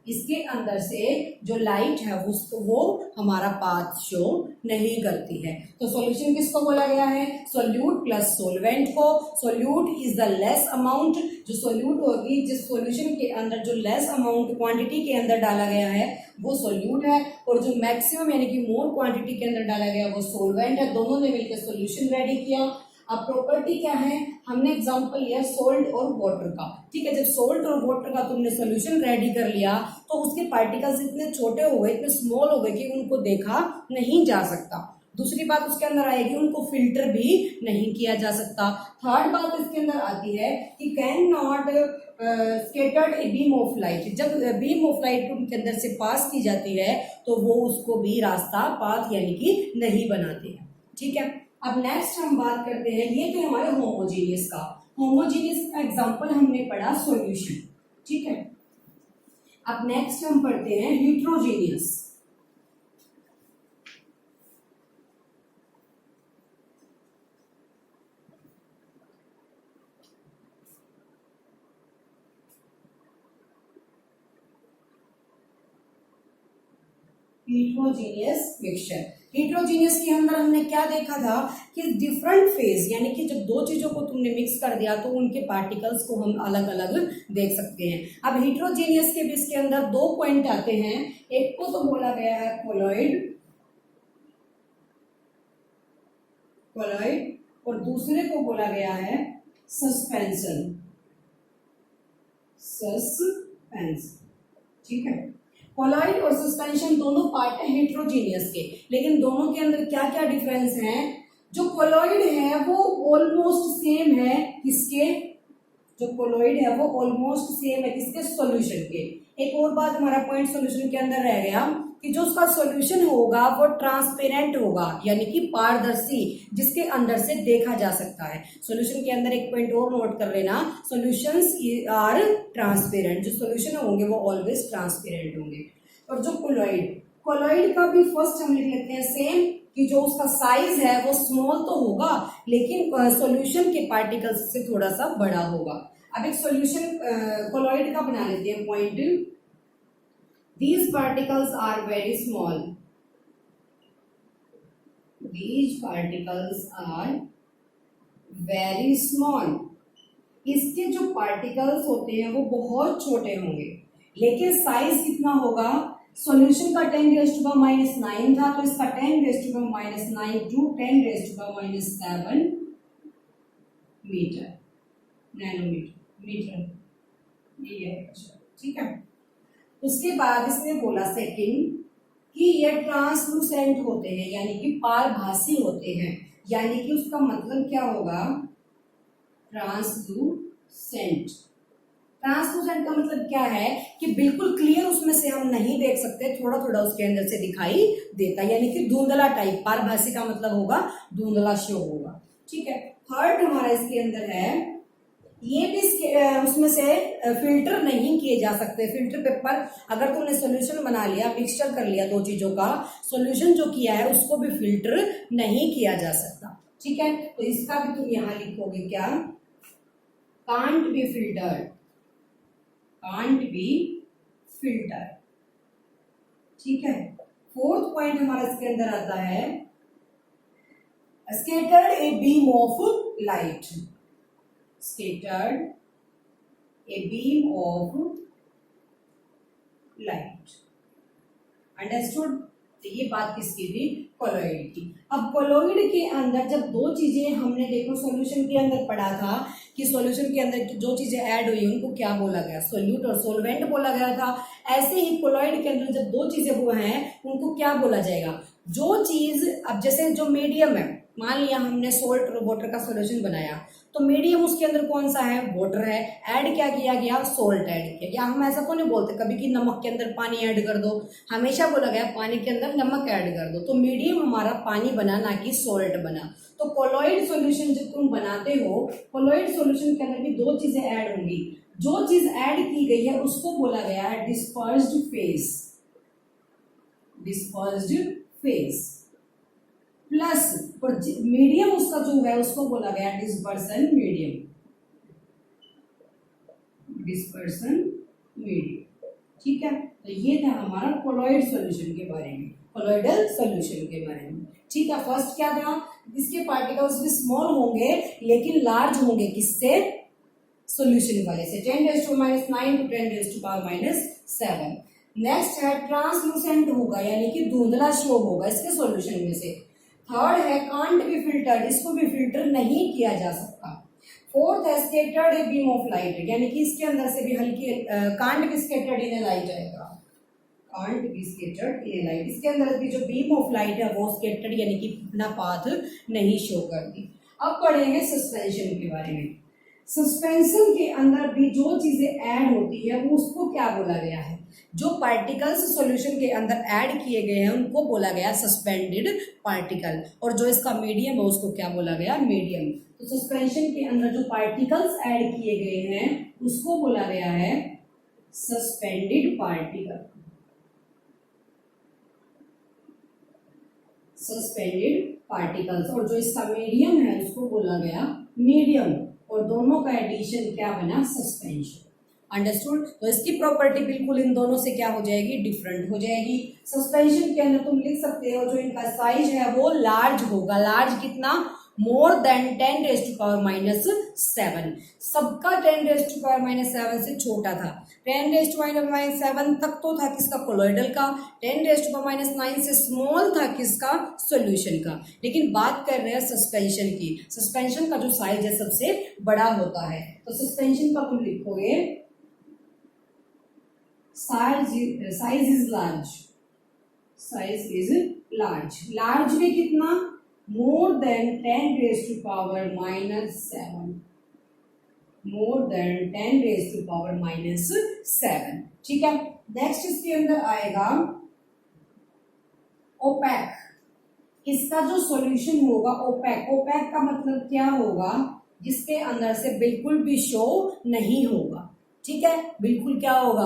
इसके अंदर से जो लाइट है उसको वो हमारा पाथ शो नहीं करती है। तो सॉल्यूशन किसको बोला गया है? सोल्यूट प्लस सोलवेंट को। Solute is the less amount, जो सोल्यूट होगी, जिस सॉल्यूशन के अंदर जो लेस अमाउंट क्वांटिटी के अंदर डाला गया है वो सोल्यूट है, और जो मैक्सिमम यानी कि मोर क्वांटिटी के अंदर डाला गया वो सोलवेंट है। दोनों ने मिलकर सॉल्यूशन रेडी किया। अब प्रॉपर्टी क्या है? हमने एग्जांपल लिया सोल्ट और वाटर का। ठीक है, जब सोल्ट और वाटर का तुमने सॉल्यूशन रेडी कर लिया तो उसके पार्टिकल्स इतने छोटे हो गए, इतने स्मॉल हो गए कि उनको देखा नहीं जा सकता। दूसरी बात उसके अंदर आएगी, उनको फिल्टर भी नहीं किया जा सकता। थर्ड बात इसके अंदर आती है कि can not scattered a beam of light, जब बीम ऑफ लाइट उनके अंदर से पास की जाती है तो वो उसको भी रास्ता, पाथ यानी कि नहीं बनाते हैं। ठीक है, अब नेक्स्ट हम बात करते हैं, ये तो हमारे होमोजीनियस का। होमोजीनियस का एग्जांपल हमने पढ़ा सॉल्यूशन। ठीक है, अब नेक्स्ट हम पढ़ते हैं हेट्रोजीनियस। Heterogeneous mixture. हेट्रोजीनियस के अंदर हमने क्या देखा था कि डिफरेंट फेज, यानी कि जब दो चीजों को तुमने मिक्स कर दिया तो उनके पार्टिकल्स को हम अलग अलग देख सकते हैं। अब हेट्रोजीनियस के बीच के अंदर दो पॉइंट आते हैं, एक को तो बोला गया है कोलॉइड, और दूसरे को बोला गया है सस्पेंशन, ठीक है। कोलॉइड और सस्पेंशन दोनों पार्ट है हेट्रोजीनियस के, लेकिन दोनों के अंदर क्या क्या डिफरेंस है? जो कोलॉइड है वो ऑलमोस्ट सेम है किसके, जो कोलॉइड है वो ऑलमोस्ट सेम है किसके, सॉल्यूशन के। एक और बात हमारा पॉइंट सॉल्यूशन के अंदर रह गया कि जो उसका सॉल्यूशन होगा वो ट्रांसपेरेंट होगा, यानी कि पारदर्शी, जिसके अंदर से देखा जा सकता है। सॉल्यूशन के अंदर एक पॉइंट और नोट कर लेना, सॉल्यूशंस आर ट्रांसपेरेंट, जो सॉल्यूशन होंगे वो ऑलवेज ट्रांसपेरेंट होंगे। और जो कोलॉइड, कोलॉइड का भी फर्स्ट हम लिख लेते हैं सेम, कि जो उसका साइज है वो स्मॉल तो होगा लेकिन सॉल्यूशन के पार्टिकल्स से थोड़ा सा बड़ा होगा। अब एक सॉल्यूशन कोलॉइड का बना लेते हैं point, these particles are very small, these particles are very small, इसके जो पार्टिकल्स होते हैं वो बहुत छोटे होंगे, लेकिन साइज कितना होगा? सॉल्यूशन का 10⁻⁻9 था तो इसका 10⁻⁻9 टू 10⁻⁻7 मीटर, नैनोमीटर, मीटर ये है, ठीक है। उसके बाद इसने बोला सेकंड कि ये ट्रांसलूसेंट होते हैं, यानी कि पारभासी होते हैं, यानी कि उसका मतलब क्या होगा? ट्रांसलूसेंट। ट्रांसलूसेंट का मतलब क्या है कि बिल्कुल क्लियर उसमें से हम नहीं देख सकते, थोड़ा थोड़ा उसके अंदर से दिखाई देता है, यानी कि धुंधला टाइप। पारभासी का मतलब होगा धुंधला शो होगा, ठीक है। थर्ड हमारा इसके अंदर है, ये भी उसमें से फिल्टर नहीं किए जा सकते। फिल्टर पेपर, अगर तुमने सॉल्यूशन बना लिया, मिक्सचर कर लिया दो चीजों का, सॉल्यूशन जो किया है उसको भी फिल्टर नहीं किया जा सकता, ठीक है। तो इसका भी तुम यहां लिखोगे क्या? Can't be filtered, can't be filter, ठीक है। फोर्थ पॉइंट हमारा इसके अंदर आता है scattered a beam of light, scattered a beam of light, understood? तो ये बात किसकी थी? कोलॉइड की। अब कोलॉइड के अंदर जब दो चीजें हमने देखो सॉल्यूशन के अंदर पढ़ा था कि सॉल्यूशन के अंदर जो चीजें ऐड हुई उनको क्या बोला गया? सोल्यूट और सोलवेंट बोला गया था। ऐसे ही कोलॉइड के अंदर जब दो चीजें वो हैं उनको क्या बोला जाएगा? जो चीज, अब जैसे जो मीडियम है, मान लिया हमने सोल्ट और वाटर का सॉल्यूशन बनाया, तो मीडियम उसके अंदर कौन सा है? वाटर है। ऐड क्या किया गया? सोल्ट ऐड किया गया। हम ऐसा तो नहीं बोलते कभी कि नमक के अंदर पानी ऐड कर दो, हमेशा बोला गया पानी के अंदर नमक ऐड कर दो। तो मीडियम हमारा पानी बना, ना कि सोल्ट बना। तो कोलॉइड सॉल्यूशन जब तुम बनाते हो, कोलॉइड सॉल्यूशन के अंदर भी दो चीजें ऐड होंगी। जो चीज ऐड की गई है उसको बोला गया है dispersed phase, dispersed phase, plus medium उसका जो है उसको बोला गया डिस्पर्सन मीडियम, डिस्पर्सन मीडियम, ठीक है। तो ये था हमारा कोलॉइड सॉल्यूशन के बारे में, कोलॉइडल सॉल्यूशन के बारे में, ठीक है। फर्स्ट क्या था? इसके पार्टिकल्स भी स्मॉल होंगे लेकिन लार्ज होंगे, किससे? सॉल्यूशन वाले से, 10⁻⁹ टू 10⁻⁷। नेक्स्ट है ट्रांसलूसेंट होगा, यानी कि धुंधला शो होगा इसके सॉल्यूशन में से। थर्ड है कांट बी फिल्टर्ड, इसको भी फिल्टर नहीं किया जा सकता। फोर्थ है scattered a beam of light, यानी कि इसके अंदर से भी हल्की can't be scattered in a light आएगा, can't be scattered in a light. इसके अंदर भी जो बीम ऑफ लाइट है वो स्कैटर्ड यानी कि अपना पाथ नहीं शो करती। अब पढ़ेंगे सस्पेंशन के बारे में। सस्पेंशन के अंदर भी जो चीजें ऐड होती है वो उसको क्या बोला गया है? जो पार्टिकल्स सॉल्यूशन के अंदर ऐड किए गए हैं उनको बोला गया सस्पेंडेड पार्टिकल, और जो इसका मीडियम है उसको क्या बोला गया? मीडियम। तो सस्पेंशन के अंदर जो पार्टिकल्स ऐड किए गए हैं उसको बोला गया है सस्पेंडेड पार्टिकल, सस्पेंडेड पार्टिकल्स। और जो इसका मीडियम है उसको बोला गया मीडियम, और दोनों का एडिशन क्या बना? सस्पेंशन। अंडरस्टूड? तो इसकी प्रॉपर्टी बिल्कुल इन दोनों से क्या हो जाएगी? डिफरेंट हो जाएगी। सस्पेंशन के अंदर तुम लिख सकते हो जो इनका साइज है वो लार्ज होगा। लार्ज कितना? More than 10⁻⁷। सबका 10⁻⁷ से छोटा था। 10⁻⁷ तक तो था किसका? कोलॉइडल का। 10⁻⁹ से स्मॉल था किसका? सॉल्यूशन का। लेकिन बात कर रहे हैं सस्पेंशन की। सस्पेंशन का जो साइज है सबसे बड़ा होता है। तो सस्पेंशन का तुम लिखोगे size is large, size is large, large में कितना, मोर देन 10⁻⁻⁷, मोर देन 10⁻⁻⁷। ठीक है। नेक्स्ट इसके अंदर आएगा ओपैक, इसका जो सॉल्यूशन होगा ओपैक, ओपैक का मतलब क्या होगा, जिसके अंदर से बिल्कुल भी शो नहीं होगा। ठीक है, बिल्कुल क्या होगा,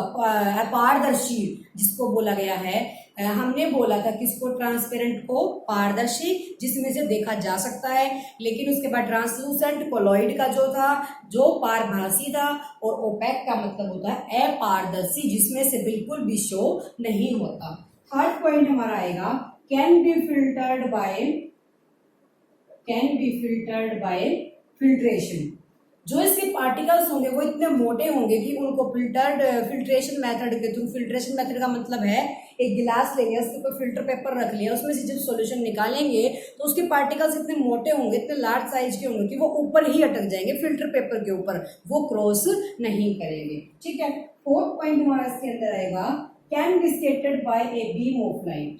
अपारदर्शी जिसको बोला गया है। हमने बोला था किसको, ट्रांसपेरेंट को पारदर्शी जिसमें से देखा जा सकता है, लेकिन उसके बाद ट्रांसलूसेंट कोलॉइड का जो था जो पारभासी था, और ओपैक का मतलब होता है अपारदर्शी जिसमें से बिल्कुल भी शो नहीं होता। थर्ड पॉइंट हमारा आएगा can B filtered bye filtration, जो इसके पार्टिकल्स होंगे वो इतने मोटे होंगे कि उनको फिल्ट्रेशन मेथड के थ्रू, फिल्ट्रेशन मेथड का मतलब है एक गिलास लेंगे, उसके ऊपर फिल्टर पेपर रख लिया, उसमें से जब सॉल्यूशन निकालेंगे तो उसके पार्टिकल्स इतने मोटे होंगे, इतने लार्ज साइज के होंगे कि वो ऊपर ही अटक जाएंगे फिल्टर पेपर के ऊपर, वो क्रॉस नहीं करेंगे। ठीक है। फोर्थ पॉइंट हमारा इसके अंदर आएगा can be scattered by a beam of light,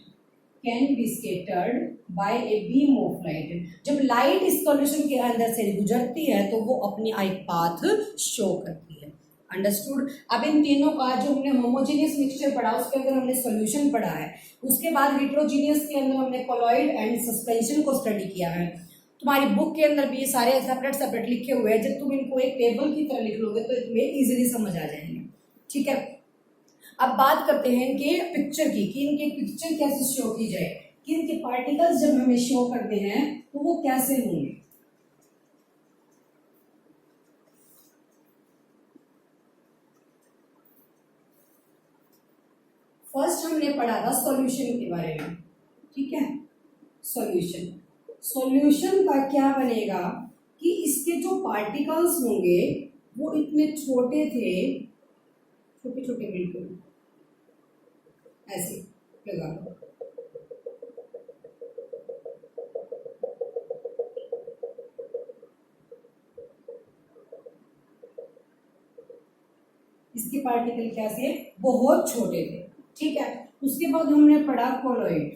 can be scattered by a beam of light, जब लाइट इस सॉल्यूशन के अंदर से गुजरती है तो वो अपनी एक पाथ शो करती है। अंडरस्टूड। अब इन तीनों का जो हमने होमोजेनियस मिक्सचर पढ़ा उसके अंदर हमने सॉल्यूशन पढ़ा है, उसके बाद हेटेरोजेनियस के अंदर हमने कोलॉइड एंड सस्पेंशन को स्टडी किया है। तुम्हारी बुक के अंदर भी ये सारे सेपरेट सेपरेट लिखे हुए हैं, जब तुम इनको एक टेबल की तरह लिख लोगे तो तुम्हें इजीली समझ आ जाएंगे। ठीक है। अब बात करते हैं कि पिक्चर की, कि इनके पिक्चर कैसे शो की जाए, कि इनके पार्टिकल्स जब हमें शो करते हैं तो वो कैसे होंगे। फर्स्ट हमने पढ़ा था सॉल्यूशन के बारे में। ठीक है, सॉल्यूशन का क्या बनेगा कि इसके जो पार्टिकल्स होंगे वो इतने छोटे थे, छोटे छोटे बिल्कुल ऐसे लगा लो, इसके पार्टिकल कैसे, बहुत छोटे थे। ठीक है। उसके बाद हमने पढ़ा कोलॉइड,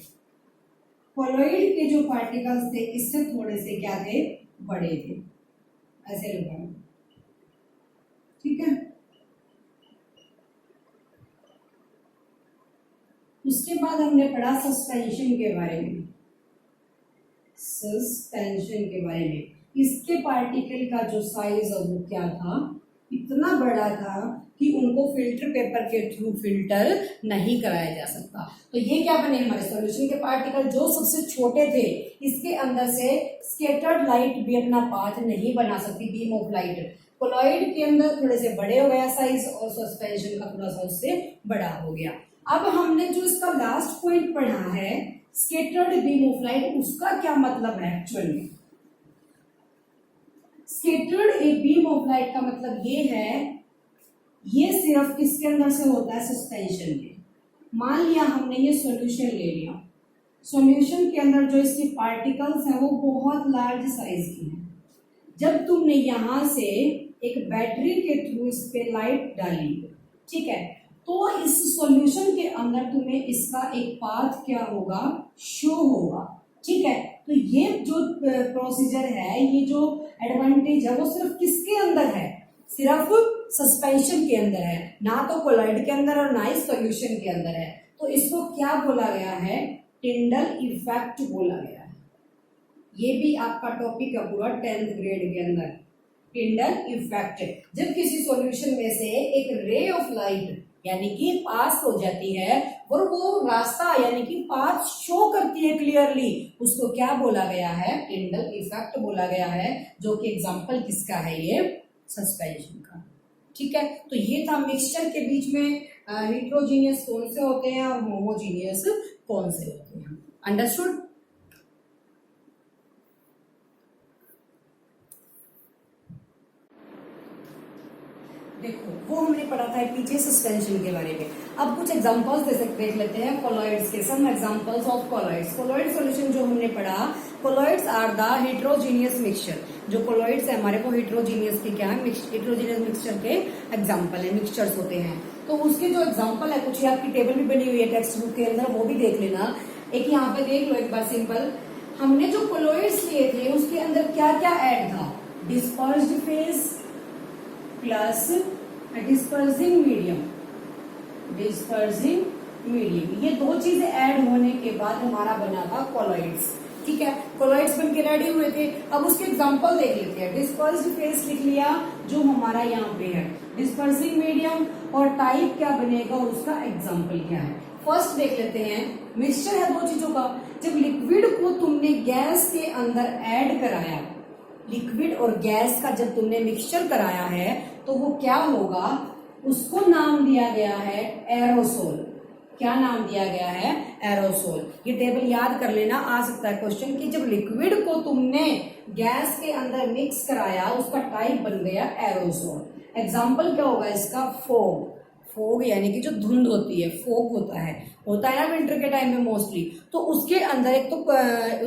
कोलॉइड के जो पार्टिकल्स थे इससे थोड़े से क्या थे, बड़े थे, ऐसे लगाना। ठीक है। उसके बाद हमने पढ़ा सस्पेंशन के बारे में, इसके पार्टिकल का जो साइज है वो क्या था, इतना बड़ा था कि उनको फिल्टर पेपर के थ्रू फिल्टर नहीं कराया जा सकता। तो ये क्या बने हमारे सॉल्यूशन के पार्टिकल जो सबसे छोटे थे, इसके अंदर से स्कैटर्ड लाइट भी अपना पाथ नहीं बना सकती, बीम ऑफ लाइट। कोलॉइड के अंदर थोड़े से बड़े हो गया साइज, और सस्पेंशन का थोड़ा सा उससे बड़ा हो गया। अब हमने जो इसका लास्ट पॉइंट पढ़ा है स्कैटर्ड बीम ऑफ लाइट, उसका क्या मतलब है actually. Scattered a beam of light का मतलब ये है, ये सिर्फ किसके अंदर से होता है, सस्पेंशन के। मान लिया हमने ये सॉल्यूशन ले लिया, सॉल्यूशन के अंदर जो इसके पार्टिकल्स हैं वो बहुत लार्ज साइज की हैं। जब तुमने यहां से एक बैटरी के थ्रू इस पे लाइट डाली, ठीक है, तो इस सॉल्यूशन के अंदर तुम्हें इसका एक पाथ क्या होगा, शो होगा। ठीक है। तो ये जो प्रोसीजर है, ये जो एडवांटेज है वो सिर्फ किसके अंदर है, सिर्फ सस्पेंशन के अंदर है, ना तो कोलॉइड के अंदर और ना ही सॉल्यूशन के अंदर है। तो इसको क्या बोला गया है, टिंडल इफेक्ट बोला गया है। ये भी आपका टॉपिक है पूरा 10th ग्रेड के अंदर, टिंडल इफेक्ट। जब किसी सॉल्यूशन में से एक रे ऑफ लाइट यानी कि पास हो जाती है और वो रास्ता यानी कि पाथ शो करती है क्लियरली, उसको क्या बोला गया है, टिंडल इफेक्ट बोला गया है, जो कि एग्जांपल किसका है, ये सस्पेंशन का। ठीक है। तो ये था मिक्सचर के बीच में हेटेरोजेनियस कौन से होते हैं और होमोजेनियस कौन से होते हैं। अंडरस्टूड। देखो वो हमने पढ़ा था पीछे सस्पेंशन के बारे में। अब कुछ एग्जांपल्स देख लेते हैं कोलॉइड्स के। Some examples of colloids. Colloid solution जो हमने पढ़ा, colloids are the heterogeneous mixture. जो कोलॉइड्स है हमारे को हेटेरोजेनियस के क्या है, हेटेरोजेनियस मिक्सचर के एग्जांपल है, मिक्सचर्स होते हैं। तो उसके जो एग्जांपल है, कुछ आपकी टेबल भी बनी हुई है टेक्स्ट बुक के अंदर, वो भी देख लेना। एक यहाँ पे देख लो एक बार सिंपल, हमने जो कोलॉइड्स लिए थे उसके अंदर क्या क्या ऐड था, dispersed phase plus dispersing medium, dispersing medium, ये दो चीजें ऐड होने के बाद हमारा बना था कोलॉइड्स। ठीक है, कोलॉइड्स बन के रेडी हुए थे। अब उसके एग्जांपल देख लेते हैं। डिस्पर्स्ड फेज लिख लिया जो हमारा यहाँ पे है, डिस्पर्सिंग मीडियम और टाइप क्या बनेगा और उसका एग्जांपल क्या है। फर्स्ट देख लेते हैं, मिक्सचर है दो चीजों का। जब लिक्विड को तुमने गैस के अंदर ऐड कराया, लिक्विड और गैस का जब तुमने मिक्सचर कराया है तो वो क्या होगा, उसको नाम दिया गया है एरोसोल। क्या नाम दिया गया है, एरोसोल। ये टेबल याद कर लेना, आ सकता है क्वेश्चन कि जब लिक्विड को तुमने गैस के अंदर मिक्स कराया उसका टाइप बन गया एरोसोल। एग्जाम्पल क्या होगा इसका, फोग। फोग यानी कि जो धुंध होती है, फोग होता है ना विंटर के टाइम में मोस्टली, तो उसके अंदर एक तो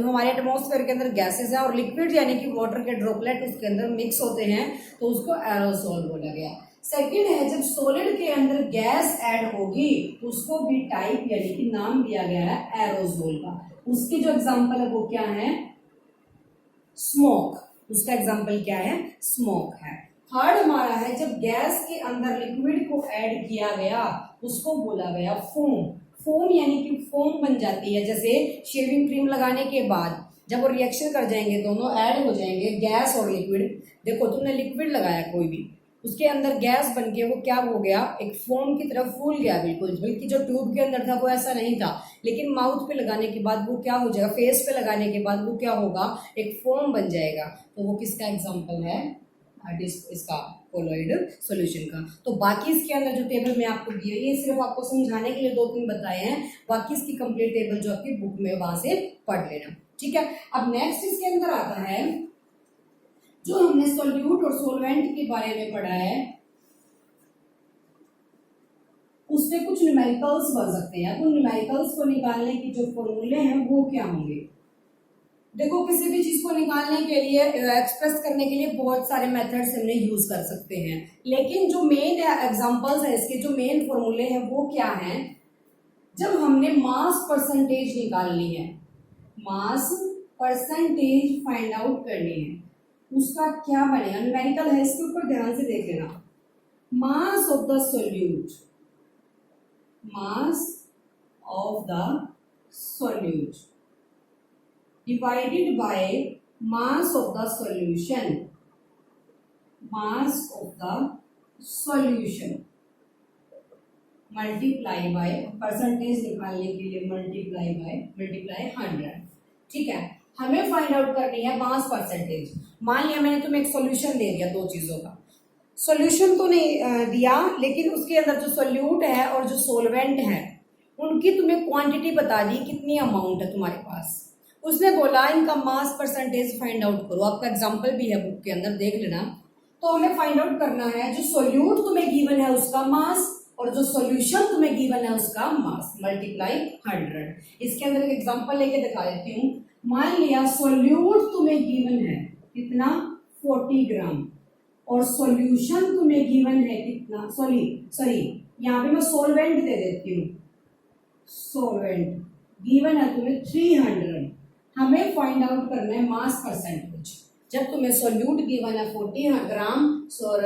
हमारे एटमॉस्फेयर के अंदर गैसेस है और लिक्विड यानी कि वाटर के ड्रॉपलेट उसके अंदर मिक्स होते हैं, तो उसको एरोसोल बोला गया। सेकंड है, जब सॉलिड के अंदर गैस ऐड होगी उसको भी टाइप यानी कि नाम दिया गया है एरोसोल का। उसकी जो एग्जांपल है वो क्या है, स्मोक। उसका एग्जांपल क्या है, स्मोक है। थर्ड हमारा है, जब गैस के अंदर लिक्विड को ऐड किया गया उसको बोला गया फोम। फोम यानी कि फोम बन जाती है, जैसे शेविंग क्रीम लगाने के बाद जब वो रिएक्शन कर जाएंगे, दोनों ऐड हो जाएंगे, गैस और लिक्विड। देखो तुमने लिक्विड लगाया कोई भी, उसके अंदर गैस बन के वो क्या हो गया, एक फोम की तरफ फूल गया बिल्कुल, बल्कि जो ट्यूब के अंदर था वो ऐसा नहीं था, लेकिन माउथ पे लगाने के बाद वो क्या हो जाएगा, फेस पे लगाने के बाद वो क्या होगा, एक फोम बन जाएगा। तो वो किसका एग्जाम्पल है, इसका कोलॉइड सॉल्यूशन का। तो बाकी इसके अंदर जो टेबल में आपको दी है, ये सिर्फ आपको समझाने के लिए दो तीन बताए हैं, बाकी इसकी कंप्लीट टेबल जो आपकी बुक में वहां से पढ़ लेना। ठीक है, अब नेक्स्ट इसके अंदर आता है, जो हमने सॉल्यूट और सॉल्वेंट के बारे में पढ़ा है उसमें कुछ न्यूमेरिकल्स बन सकते हैं। उन न्यूमेरिकल्स को निकालने की जो फॉर्मूले हैं वो क्या होंगे। देखो किसी भी चीज को निकालने के लिए, एक्सप्रेस करने के लिए बहुत सारे मेथड्स हमने यूज कर सकते हैं, लेकिन जो मेन एग्जांपल्स है इसके, जो मेन फॉर्मूले हैं वो क्या हैं, जब हमने मास परसेंटेज निकालनी है, मास परसेंटेज फाइंड आउट करनी है, उसका क्या बनेगा, न्यूमेरिकल है, इसके ऊपर ध्यान से देख लेना। Mass of the solute, mass of the solute divided by mass of the solution, mass of the solution multiply by, percentage निकालने के लिए मल्टीप्लाई 100। ठीक है, हमें फाइंड आउट करनी है मास परसेंटेज। मान लिया मैंने तुम्हें एक सॉल्यूशन दे दिया दो चीजों का, सॉल्यूशन तो नहीं दिया, लेकिन उसके अंदर जो सॉल्यूट है और जो सॉल्वेंट है उनकी तुम्हें क्वांटिटी बता दी, कितनी अमाउंट है तुम्हारे पास। उसने बोला इनका मास परसेंटेज फाइंड आउट करो। आपका एग्जांपल भी है बुक के अंदर, देख लेना। तो हमें फाइंड आउट करना है जो सॉल्यूट तुम्हें गिवन है उसका मास और जो सॉल्यूशन तुम्हें गिवन है उसका मास मल्टीप्लाई 100। इसके अंदर एक एग्जांपल लेके दिखा देती हूँ। मान लिया सॉल्यूट तुम्हें गिवन है कितना, 40 ग्राम, और सॉल्यूशन तुम्हें गिवन है कितना, सॉरी यहाँ पे मैं सॉल्वेंट दे देती हूँ, सॉल्वेंट गिवन है तुम्हें 300। हमें फाइंड आउट करना है मास परसेंटेज। जब तुम्हें सॉल्यूट गिवन है 40 ग्राम और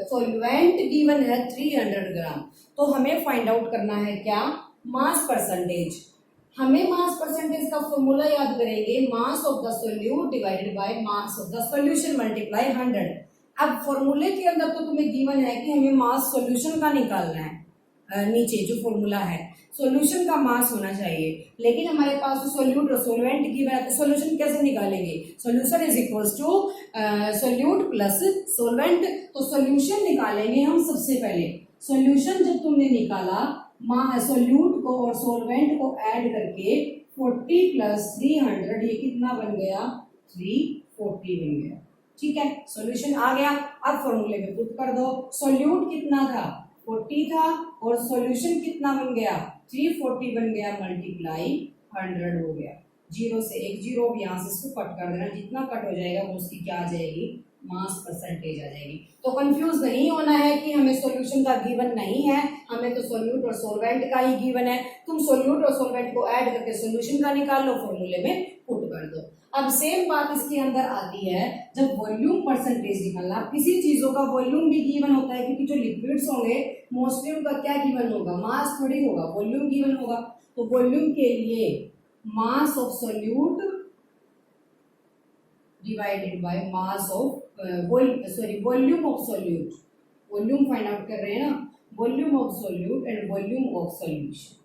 सॉल्वेंट गिवन है 300 ग्राम, तो हमें फाइंड आउट करना है क्या, मास परसेंटेज। हमें मास परसेंटेज का फॉर्मूला याद करेंगे, mass of the solute divided by mass of the solution multiply 100। अब फॉर्मूले के अंदर तो तुम्हें गिवन है कि हमें मास सॉल्यूशन का निकालना है, नीचे जो फॉर्मूला है सॉल्यूशन का मास होना चाहिए, लेकिन हमारे पास तो सॉल्यूट और सॉल्वेंट की वजह, तो सॉल्यूशन कैसे निकालेंगे, solution is equals to solute plus solvent. तो सॉल्यूशन निकालेंगे हम सबसे पहले। सॉल्यूशन जब तुमने निकाला, सॉल्यूट को और सॉल्वेंट को ऐड करके 40 प्लस 300 ये कितना बन गया, 340 बन गया। ठीक है, सॉल्यूशन आ गया। अब फॉर्मूले में पुट कर दो। सॉल्यूट कितना था, 40 था, और सॉल्यूशन कितना बन गया, 340 बन गया, मल्टीप्लाई 100 हो गया। जीरो से एक जीरो, यहाँ से इसको कट कर देना, जितना कट हो जाएगा वो उसकी क्या आ जाएगी, मास परसेंटेज आ जाएगी। तो कंफ्यूज नहीं होना है कि हमें सॉल्यूशन का गिवन नहीं है, हमें तो सोल्यूट और सॉल्वेंट का ही गिवन है, तुम सोल्यूट और सॉल्वेंट को ऐड करके सोल्यूशन का निकाल लो, फॉर्मूले में पुट कर दो। अब सेम बात इसके अंदर आती है जब वॉल्यूम परसेंटेज निकालना। किसी चीजों का वॉल्यूम भी गिवन होता है, क्योंकि जो लिक्विड्स होंगे मोस्टली उनका क्या गिवन होगा, मास थोड़ी होगा, वॉल्यूम गिवन होगा। तो वॉल्यूम के लिए mass of solute divided by mass of volume of solute, volume find out कर रहे हैं ना, volume of solute and volume of solution,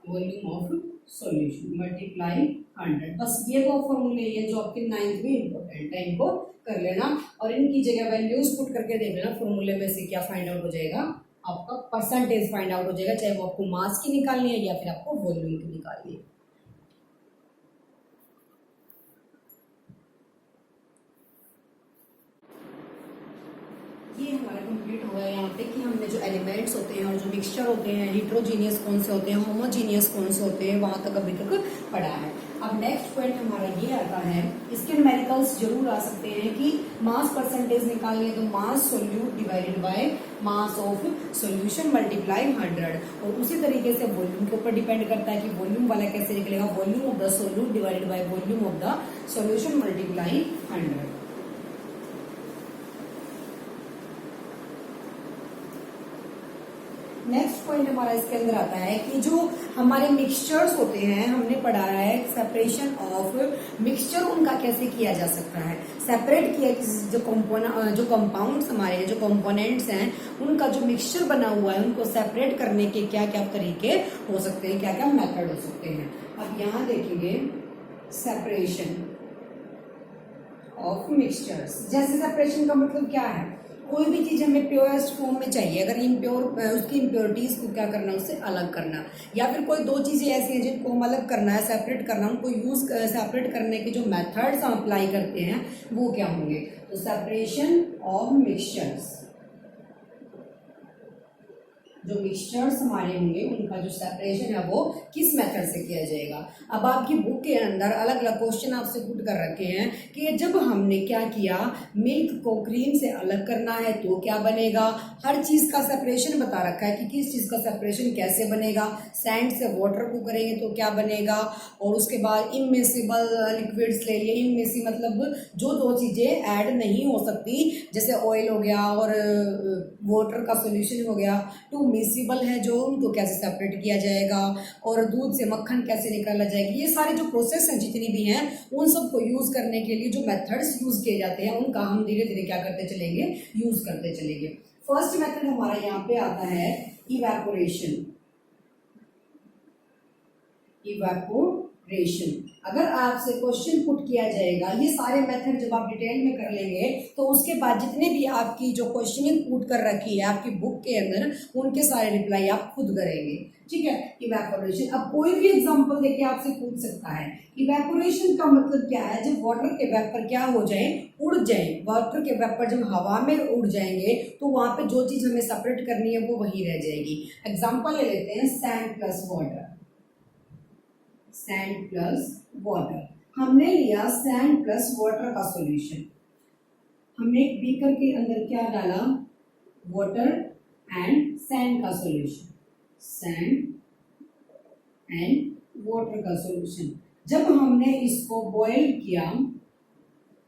volume of solution multiply 100। बस ये दो फॉर्मूले ये जो आपके 9th में इंपॉर्टेंट है, इनको कर लेना और इनकी जगह वैल्यूज पुट करके देख लेना, फॉर्मूले में से क्या फाइंड आउट हो जाएगा, आपका परसेंटेज फाइंड आउट हो जाएगा, चाहे वो आपको मास की निकालनी है या फिर आपको वॉल्यूम की निकालनी है। ये हमारा कंप्लीट हो गया यहाँ पे कि हमने जो एलिमेंट्स होते हैं और जो मिक्सचर होते हैं, हिट्रोजीनियस कौन से होते हैं, होमोजीनियस कौन से होते हैं, वहां तक अभी तक पढ़ा है। अब नेक्स्ट पॉइंट हमारा ये आता है, इसके न्यूमेरिकल्स जरूर आ सकते हैं कि मास परसेंटेज निकालनी है तो mass solute divided by mass of solution multiply 100, और उसी तरीके से वॉल्यूम के ऊपर डिपेंड करता है कि वॉल्यूम वाला कैसे निकलेगा, volume of the solute divided by volume of the solution multiply 100। Next point हमारा इसके अंदर आता है कि जो हमारे मिक्सचर्स होते हैं, हमने पढ़ा है सेपरेशन ऑफ मिक्सचर, उनका कैसे किया जा सकता है, सेपरेट किया किसी जो कंपाउंड्स हमारे हैं, जो कंपोनेंट्स हैं, उनका जो मिक्सचर बना हुआ है उनको सेपरेट करने के क्या क्या तरीके हो सकते हैं, क्या क्या मेथड हो सकते हैं। अब यहाँ देखेंगे सेपरेशन ऑफ मिक्सचर्स। जैसे सेपरेशन का मतलब क्या है, कोई भी चीज हमें प्योरेस्ट फॉर्म में चाहिए, अगर इम्प्योर उसकी इम्प्योरिटीज को क्या करना, उससे अलग करना, या फिर कोई दो चीजें ऐसी हैं जिनको हम अलग करना है, सेपरेट करना, उनको यूज सेपरेट करने के जो मेथड्स हम अप्लाई करते हैं वो क्या होंगे, तो सेपरेशन ऑफ मिक्सचर्स, जो मिक्सचर्स हमारे होंगे उनका जो सेपरेशन है वो किस मेथड से किया जाएगा। अब आपकी बुक के अंदर अलग अलग क्वेश्चन आपसे पुट कर रखे हैं कि जब हमने क्या किया, मिल्क को क्रीम से अलग करना है तो क्या बनेगा, हर चीज का सेपरेशन बता रखा है कि किस चीज का सेपरेशन कैसे बनेगा, सैंड से वाटर को करेंगे तो क्या बनेगा, और उसके बाद इमिसिबल लिक्विड्स ले लिए, इमिसी मतलब जो दो चीजें ऐड नहीं हो सकती, जैसे ऑयल हो गया और वाटर का सोल्यूशन हो गया, टू मिसिबल है जो, उनको कैसे सेपरेट किया जाएगा, और दूध से मक्खन कैसे निकाला जाएगा। ये सारे जो प्रोसेस हैं जितनी भी हैं उन सबको यूज करने के लिए जो मेथड्स यूज किए जाते हैं उनका हम धीरे धीरे क्या करते चलेंगे, यूज करते चलेंगे। फर्स्ट मेथड हमारा यहाँ पे आता है इवेपोरेशन। इवेपोरेशन अगर आपसे क्वेश्चन पुट किया जाएगा, ये सारे मेथड जब आप डिटेल में कर लेंगे तो उसके बाद जितने भी आपकी जो क्वेश्चनिंग पुट कर रखी है आपकी बुक के अंदर, उनके सारे रिप्लाई आप खुद करेंगे, ठीक है। इवेपोरेशन, अब कोई भी एग्जांपल देके आपसे पूछ सकता है। इवेपोरेशन का मतलब क्या है, जब वाटर के वेपर क्या हो जाए, उड़ जाए, वाटर के वेपर जब हवा में उड़ जाएंगे तो वहां पे जो चीज हमें सेपरेट करनी है वो वही रह जाएगी। एग्जाम्पल ले लेते हैं, sand plus water, sand plus water, हमने लिया सैंड प्लस वाटर का सॉल्यूशन, हमने एक बीकर के अंदर क्या डाला, वाटर एंड सैंड का सॉल्यूशन, सैंड एंड वाटर का सॉल्यूशन। जब हमने इसको बॉईल किया,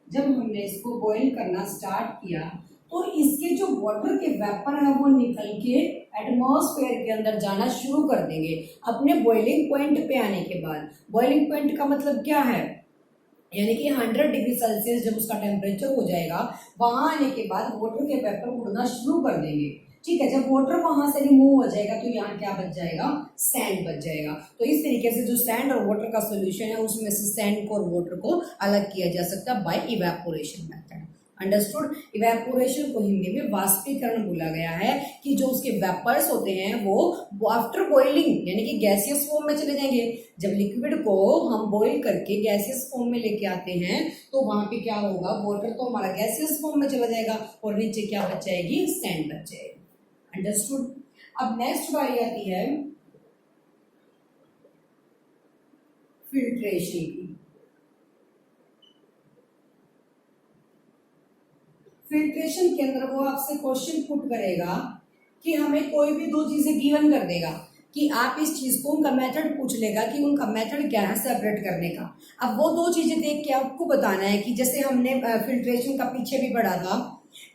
जब हमने इसको बॉईल करना स्टार्ट किया तो इसके जो वाटर के वेपर है वो निकल के एटमॉस्फेयर के अंदर जाना शुरू कर देंगे अपने बॉइलिंग पॉइंट पे आने के बाद। बॉइलिंग पॉइंट का मतलब क्या है, यानी कि 100 डिग्री सेल्सियस जब उसका टेम्परेचर हो जाएगा, वहां आने के बाद वाटर के वेपर उड़ना शुरू कर देंगे, ठीक है। जब वाटर वहां से रिमूव हो जाएगा तो यहाँ क्या बच जाएगा, सैंड बच जाएगा। तो इस तरीके से जो सैंड और वाटर का सोल्यूशन है उसमें से सैंड को और वाटर को अलग किया जा सकता है by evaporation method. Understood. Evaporation को हिंदी में वाष्पीकरण बोला गया है कि जो उसके वेपर्स होते हैं वो आफ्टर बॉइलिंग यानी कि गैसियस फॉर्म में चले जाएंगे। जब लिक्विड को हम बॉइल करके गैसियस फॉर्म में लेके आते हैं तो वहां पे क्या होगा, वाटर तो हमारा गैसियस फॉर्म में चला जाएगा और नीचे क्या बच जाएगी, सैंड बच जाएगी। अंडरस्टूड। अब नेक्स्ट बारी आती है फिल्ट्रेशन की। फिल्ट्रेशन के अंदर वो आपसे क्वेश्चन पुट करेगा कि हमें कोई भी दो चीजें गिवन कर देगा कि आप इस चीज को, उनका मेथड पूछ लेगा कि उनका मेथड क्या है सेपरेट करने का। अब वो दो चीजें देख के आपको बताना है कि जैसे हमने फिल्ट्रेशन का पीछे भी पढ़ा था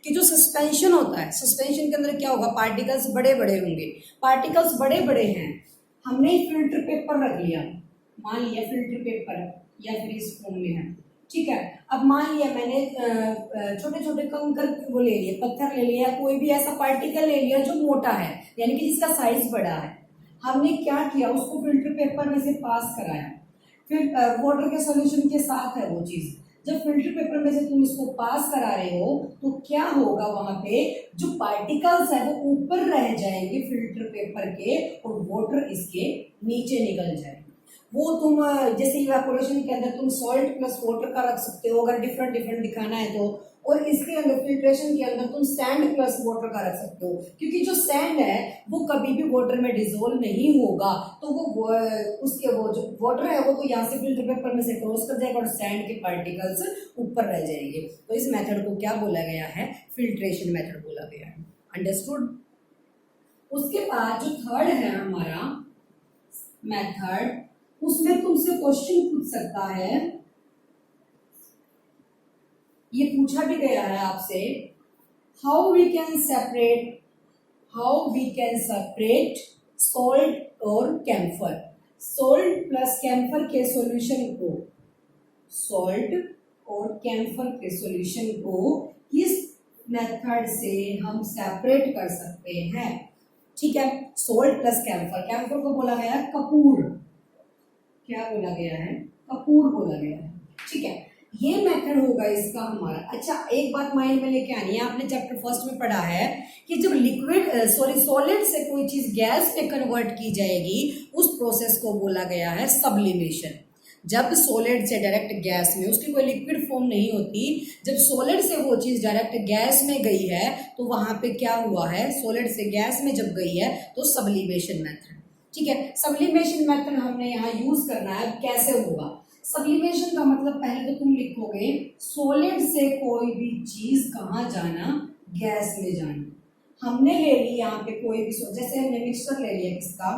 कि जो सस्पेंशन होता है, सस्पेंशन के अंदर क्या होगा, पार्टिकल्स बड़े बड़े होंगे। पार्टिकल्स बड़े बड़े हैं, हमने फिल्टर पेपर रख लिया, मान लिया फिल्टर पेपर या फिर इस फॉर्म में है, ठीक है। अब मान लिया मैंने छोटे छोटे कंकर वो ले लिए, पत्थर ले लिया, कोई भी ऐसा पार्टिकल ले लिया जो मोटा है, यानी कि जिसका साइज बड़ा है। हमने क्या किया, उसको फिल्टर पेपर में से पास कराया, फिर वाटर के सॉल्यूशन के साथ है वो चीज। जब फिल्टर पेपर में से तुम इसको पास करा रहे हो तो क्या होगा, वहां पे जो पार्टिकल्स है वो ऊपर रह जाएंगे फिल्टर पेपर के और वाटर इसके नीचे निकल जाएगा। वो तुम जैसे इवेपोरेशन के अंदर तुम सॉल्ट प्लस वाटर का रख सकते हो अगर डिफरेंट डिफरेंट दिखाना है तो, और इसके अंदर फिल्ट्रेशन के अंदर तुम सैंड प्लस वाटर का रख सकते हो, क्योंकि जो सैंड है वो कभी भी वाटर में डिसोल्व नहीं होगा, तो वो उसके वो जो वाटर है वो तो यहाँ से फिल्टर पेपर में से क्रॉस कर जाएगा और सैंड के पार्टिकल्स ऊपर रह जाएंगे। तो इस मेथड को क्या बोला गया है, फिल्ट्रेशन मेथड बोला गया है। अंडरस्टूड। उसके बाद जो थर्ड है हमारा मेथड, उसमें तुमसे क्वेश्चन पूछ सकता है, ये पूछा भी गया है आपसे, how we can separate salt और कैम्फर। सॉल्ट प्लस कैम्फर के सॉल्यूशन को, सॉल्ट और कैम्फर के सॉल्यूशन को किस मेथड से हम सेपरेट कर सकते हैं, ठीक है। सॉल्ट प्लस कैम्फर, कैम्फर को बोला गया है कपूर, क्या बोला गया है, कपूर बोला गया है, ठीक है। ये मेथड होगा इसका हमारा। अच्छा एक बात माइंड में लेके आनी है, आपने चैप्टर फर्स्ट में पढ़ा है कि जब सॉलिड से कोई चीज गैस में कन्वर्ट की जाएगी उस प्रोसेस को बोला गया है सब्लिमेशन। जब सॉलिड से डायरेक्ट गैस में, उसकी कोई लिक्विड फॉर्म नहीं होती, जब सॉलिड से वो चीज डायरेक्ट गैस में गई है तो वहां पे क्या हुआ है, सॉलिड से गैस में जब गई है तो सब्लिमेशन मेथड, ठीक है। सब्लिमेशन मेथड हमने यहाँ यूज करना है। कैसे होगा सब्लिमेशन का मतलब, पहले तो तुम लिखोगे सॉलिड से कोई भी चीज कहाँ जाना, गैस में जाना। हमने ले ली यहाँ पे कोई भी, जैसे हमने मिक्सचर ले लिया, किसका,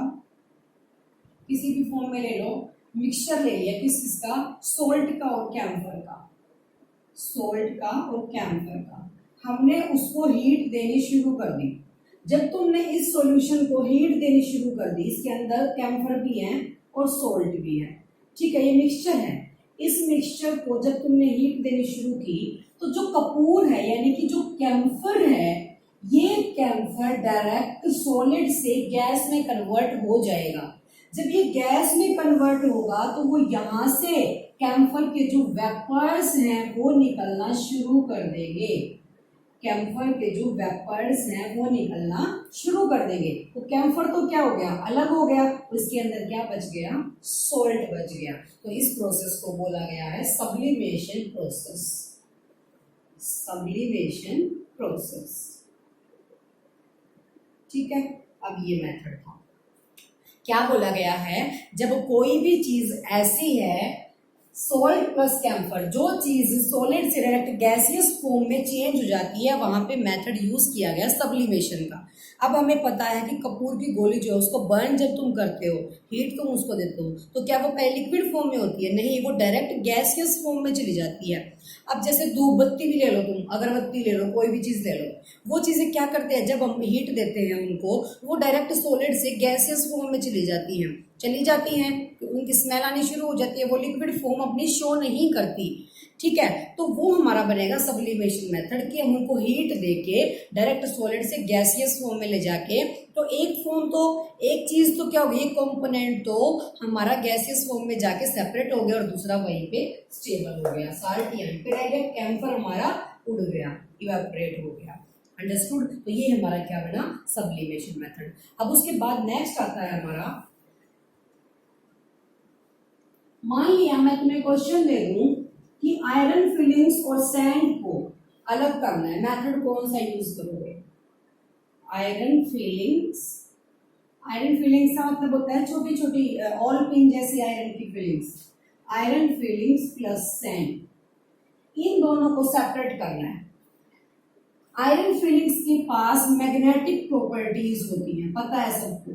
किसी भी फॉर्म में ले लो, मिक्सचर ले लिया किसका, सोल्ट का और कैम्फर का, सोल्ट का और कैम्फर का। हमने उसको हीट देनी शुरू कर दी। जब तुमने इस सॉल्यूशन को हीट देनी शुरू कर दी, इसके अंदर कैम्फर भी है और सोल्ट भी है, ठीक है, ये मिक्सचर है। इस मिक्सचर को जब तुमने हीट देनी शुरू की तो जो कपूर है यानी कि जो कैम्फर है, ये कैम्फर डायरेक्ट सॉलिड से गैस में कन्वर्ट हो जाएगा। जब ये गैस में कन्वर्ट होगा तो वो यहाँ से कैम्फर के जो वेपर्स हैं वो निकलना शुरू कर देंगे, कैम्फर के जो वेपर्स हैं वो निकलना शुरू कर देंगे। तो कैम्फर तो क्या हो गया, अलग हो गया, उसके अंदर क्या बच गया, सोल्ट बच गया। तो इस प्रोसेस को बोला गया है सब्लिमेशन प्रोसेस, सब्लिमेशन प्रोसेस, ठीक है। अब ये मेथड था, क्या बोला गया है, जब कोई भी चीज ऐसी है सॉल्ट प्लस कैम्फर, जो चीज सॉलिड से डायरेक्ट गैसियस फॉर्म में चेंज हो जाती है, वहां पे मेथड यूज किया गया सब्लिमेशन का। अब हमें पता है कि कपूर की गोली जो है उसको बर्न जब तुम करते हो, हीट तुम उसको देते हो, तो क्या वो पहले लिक्विड फॉर्म में होती है, नहीं, वो डायरेक्ट गैसियस फॉर्म में चली जाती है। अब जैसे धूप बत्ती भी ले लो तुम, अगरबत्ती ले लो, कोई भी चीज ले लो, वो चीजें क्या करते हैं, जब हम हीट देते हैं उनको, वो डायरेक्ट सॉलिड से गैसियस फॉर्म में चली जाती हैं, उनकी स्मेल आनी शुरू हो जाती है, वो लिक्विड फॉर्म अपनी शो नहीं करती, ठीक है। तो वो हमारा बनेगा सब्लिमेशन मेथड, कि हम उनको हीट देके डायरेक्ट सॉलिड से गैसियस फॉर्म में ले जाके, तो एक चीज तो क्या होगी, एक कंपोनेंट तो हमारा गैसियस फॉर्म में जाके सेपरेट हो गया और दूसरा वहीं पे स्टेबल हो गया, साल्ट यहाँ पे रह गया, कैम्फर हमारा उड़ गया, इवेपोरेट हो गया। अंडरस्टूड। तो ये हमारा क्या बना, सब्लिमेशन मेथड। अब उसके बाद नेक्स्ट आता है हमारा, मान लिया मैं तुम्हें क्वेश्चन दे दूं कि आयरन फिलिंग्स और सैंड को अलग करना है, मेथड कौन सा यूज करोगे, आयरन फिलिंग्स का मतलब होता है छोटी छोटी ऑल पिन जैसी आयरन की filings, iron filings plus sand, इन दोनों को सेपरेट करना है। आयरन फिलिंग्स के पास मैग्नेटिक प्रॉपर्टीज होती हैं, पता है सबको।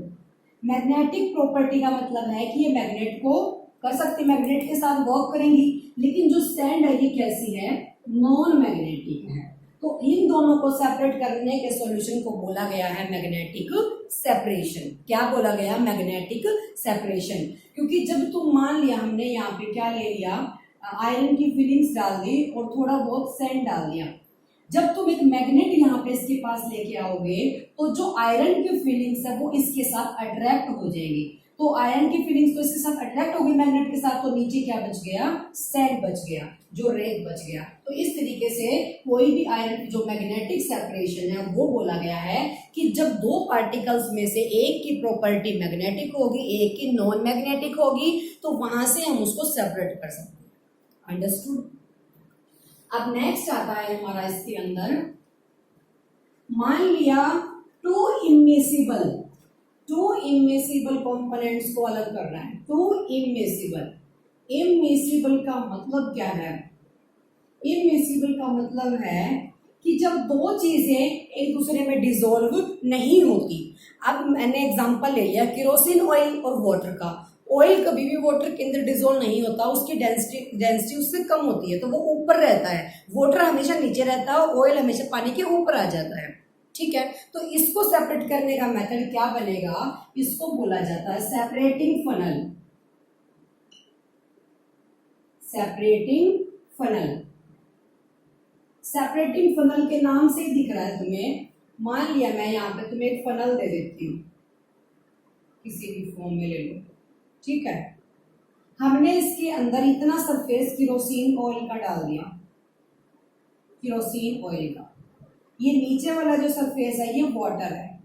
मैग्नेटिक प्रॉपर्टी का मतलब है कि ये मैग्नेट को कर सकते, मैग्नेट के साथ वर्क करेंगी, लेकिन जो सैंड है ये कैसी है, नॉन मैग्नेटिक है। तो इन दोनों को सेपरेट करने के सॉल्यूशन को बोला गया है मैग्नेटिक सेपरेशन। क्या बोला गया, मैग्नेटिक सेपरेशन। क्योंकि जब तुम मान लिया हमने यहाँ पे क्या ले लिया, आयरन की फिलिंग्स डाल दी और थोड़ा बहुत सैंड डाल दिया, जब तुम एक मैग्नेट यहाँ पे इसके पास लेके आओगे तो जो आयरन की फीलिंग्स है वो इसके साथ अट्रैक्ट हो जाएगी। तो आयरन की फीलिंग्स तो इसके साथ अट्रैक्ट होगी मैग्नेट के साथ, तो नीचे क्या बच गया, सैंड बच गया, जो रेत बच गया। तो इस तरीके से कोई भी आयरन की जो मैग्नेटिक सेपरेशन है वो बोला गया है कि जब दो पार्टिकल्स में से एक की प्रॉपर्टी मैग्नेटिक होगी, एक की नॉन मैग्नेटिक होगी, तो वहां से हम उसको सेपरेट कर सकते हैं। अंडरस्टूड। अब नेक्स्ट आता है हमारा इसके अंदर, मान लिया टू इमिसिबल कंपोनेंट्स को अलग करना है। टू इमिसिबल का मतलब क्या है, इमिसिबल का मतलब है कि जब दो चीजें एक दूसरे में डिसॉल्व नहीं होती। अब मैंने एग्जांपल ले लिया केरोसिन ऑयल और वाटर का। ऑयल कभी भी वाटर के अंदर डिसॉल्व नहीं होता, उसकी डेंसिटी उससे कम होती है, तो वो ऊपर रहता है। वाटर हमेशा नीचे रहता है, ऑयल हमेशा पानी के ऊपर आ जाता है। ठीक है, तो इसको सेपरेट करने का मेथड क्या बनेगा, इसको बोला जाता है separating funnel. Separating funnel, separating funnel के नाम से दिख रहा है तुम्हें। मान लिया मैं यहाँ पे तुम्हें एक फनल दे देती हूँ, किसी भी फॉर्म में ले लो, ठीक है। हमने इसके अंदर इतना सरफेस केरोसिन ऑयल का डाल दिया, केरोसिन ऑयल का। ये नीचे वाला जो सरफेस है ये वाटर है,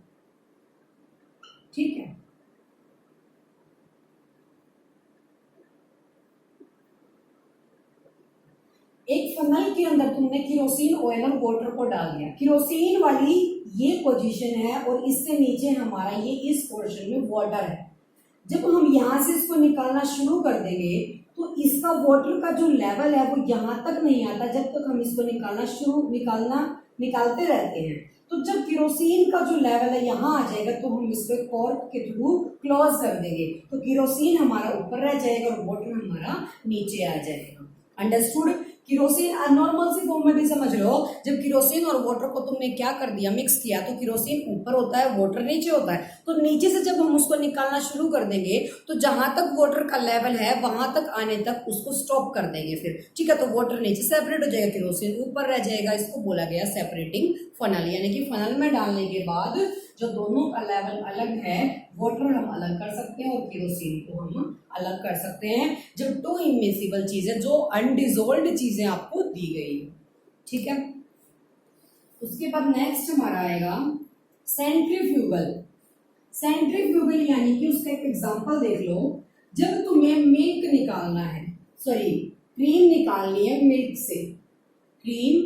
ठीक है। एक फनल के अंदर तुमने केरोसिन ऑयल और वाटर को डाल दिया। केरोसिन वाली ये पोजीशन है और इससे नीचे हमारा ये इस पोर्शन में वाटर है। जब हम यहां से इसको निकालना शुरू कर देंगे तो इसका वाटर का जो लेवल है वो यहां तक नहीं आता जब तक हम इसको निकालते रहते हैं। तो जब केरोसिन का जो लेवल है यहाँ आ जाएगा तो हम इसको कॉर्क के थ्रू क्लोज कर देंगे, तो केरोसिन हमारा ऊपर रह जाएगा और वाटर हमारा नीचे आ जाएगा। अंडरस्टूड। केरोसिन नॉर्मल सी फॉर्म में भी समझ लो, जब केरोसिन और वाटर को तुमने क्या कर दिया, मिक्स किया, तो केरोसिन ऊपर होता है, वाटर नीचे होता है। तो नीचे से जब हम उसको निकालना शुरू कर देंगे तो जहां तक वाटर का लेवल है वहां तक आने तक उसको स्टॉप कर देंगे फिर, ठीक है। तो वाटर नीचे सेपरेट हो जाएगा, केरोसिन ऊपर रह जाएगा। इसको बोला गया सेपरेटिंग फनल, यानी कि फनल में डालने के बाद जो दोनों का लेवल अलग है, वाटर हम अलग कर सकते हैं और केरोसिन को हम अलग कर सकते हैं जब टू इमिसिबल चीजें, जो अनडिसॉल्व्ड चीजें आपको दी गई, ठीक है। उसके बाद नेक्स्ट हमारा आएगा सेंट्रीफ्यूगल। सेंट्रीफ्यूगल यानी कि उसका एक एग्जांपल देख लो। जब तुम्हें मिल्क निकालना है, सॉरी क्रीम निकालनी है मिल्क से, क्रीम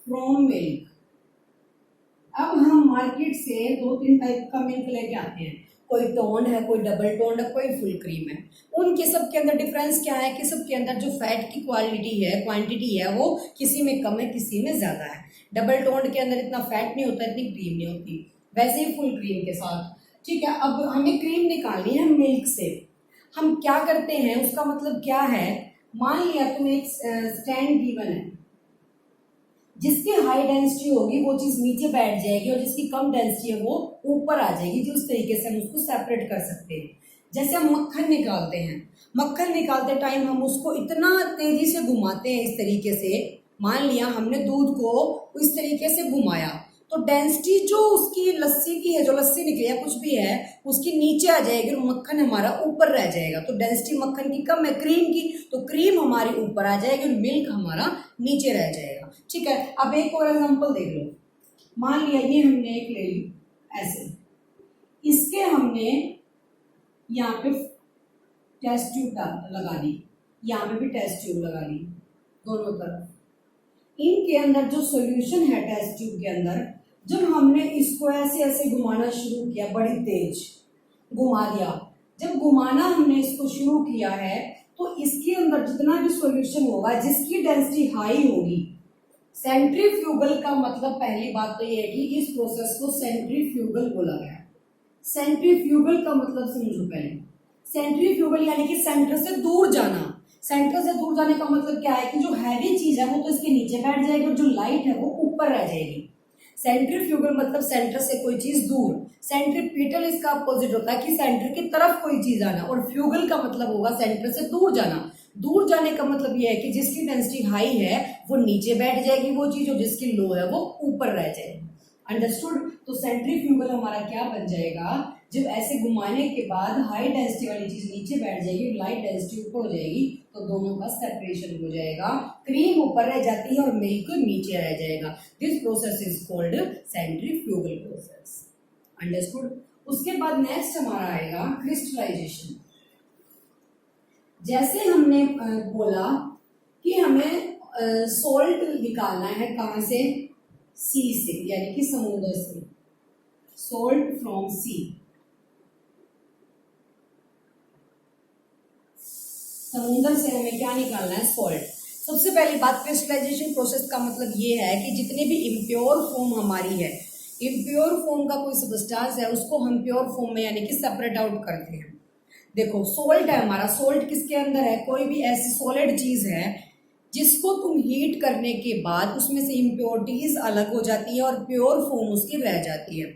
फ्रॉम मिल्क। अब हम मार्केट से 2-3 टाइप का मिल्क लेके आते हैं, कोई टोन्ड है, कोई डबल टोन्ड है, कोई फुल क्रीम है। उनके सब के अंदर डिफरेंस क्या है कि सब के अंदर जो फैट की क्वांटिटी है वो किसी में कम है, किसी में ज्यादा है। डबल टोन्ड के अंदर इतना फैट नहीं होता, इतनी क्रीम नहीं होती, वैसे ही फुल क्रीम के साथ, ठीक है। अब हमें क्रीम निकालनी है मिल्क से। हम क्या करते हैं, उसका मतलब क्या है, मान लिया तुम्हें एक स्टैंड गिवन है, जिसकी हाई डेंसिटी होगी वो चीज नीचे बैठ जाएगी और जिसकी कम डेंसिटी है वो ऊपर आ जाएगी। जो उस तरीके से हम उसको सेपरेट कर सकते हैं। जैसे हम मक्खन निकालते हैं, मक्खन निकालते टाइम हम उसको इतना तेजी से घुमाते हैं इस तरीके से, मान लिया हमने दूध को इस तरीके से घुमाया तो डेंसिटी जो उसकी लस्सी की है, जो लस्सी निकली है कुछ भी है, उसकी नीचे आ जाएगी और मक्खन हमारा ऊपर रह जाएगा। तो डेंसिटी मक्खन की कम है क्रीम की, तो क्रीम हमारी ऊपर आ जाएगी और मिल्क हमारा नीचे रह जाएगा, ठीक है। अब एक और एग्जांपल देख लो। मान लिया ये हमने एक ले ली ऐसे, इसके हमने यहाँ पे टेस्ट ट्यूब लगा दी, यहाँ पे भी टेस्ट ट्यूब लगा दी, दोनों तरफ। इनके अंदर जो सॉल्यूशन है टेस्ट ट्यूब के अंदर, जब हमने इसको ऐसे ऐसे घुमाना शुरू किया, बड़ी तेज घुमा दिया, जब घुमाना हमने इसको शुरू किया है तो इसके अंदर जितना भी सॉल्यूशन होगा, जिसकी डेंसिटी हाई होगी, सेंट्रीफ्यूगल का मतलब पहली बात तो ये है कि इस प्रोसेस को सेंट्रीफ्यूगल बोला गया है। सेंट्रीफ्यूगल का मतलब समझो पहले। सेंट्रीफ्यूगल यानी कि सेंटर से दूर जाना। सेंटर से दूर जाने का मतलब क्या है कि जो हैवी चीज है वो तो इसके नीचे बैठ जाएगी और जो लाइट है वो ऊपर रह जाएगी। सेंट्रीफ्यूगल मतलब सेंटर से कोई चीज दूर। सेंट्रीपिटल इसका अपोजिट होता है कि सेंटर की तरफ कोई चीज आना, और फ्यूगल का मतलब होगा सेंटर से दूर जाना। दूर जाने का मतलब यह है कि जिसकी डेंसिटी हाई है वो नीचे बैठ जाएगी वो चीज, और जिसकी लो है वो ऊपर रह जाएगी। अंडरस्टूड। तो सेंट्रीफ्यूगल हमारा क्या बन जाएगा, जब ऐसे घुमाने के बाद हाई डेंसिटी वाली चीज नीचे बैठ जाएगी, लाइट डेंसिटी ऊपर हो जाएगी, तो दोनों का सेपरेशन हो जाएगा। क्रीम ऊपर रह जाती है और मिल्क नीचे रह जाएगा। This process is called centrifugal process. Understood. उसके बाद नेक्स्ट हमारा आएगा क्रिस्टलाइजेशन। जैसे हमने बोला कि हमें सोल्ट निकालना है कहां से, सी से, यानी कि समुद्र से। सोल्ट फ्रॉम सी। समुद्र से हमें क्या निकालना है, सोल्ट। सबसे पहली बात, क्रिस्टलाइजेशन प्रोसेस का मतलब ये है कि जितने भी इम्प्योर फॉर्म हमारी है, इम्प्योर फॉर्म का कोई सब्सटेंस है उसको हम प्योर फॉर्म में यानी कि सेपरेट आउट करते हैं। देखो सोल्ट है हमारा, सोल्ट किसके अंदर है, कोई भी ऐसी सॉलिड चीज है जिसको तुम हीट करने के बाद उसमें से इम्प्योरिटीज अलग हो जाती है और प्योर फॉर्म उसकी रह जाती है।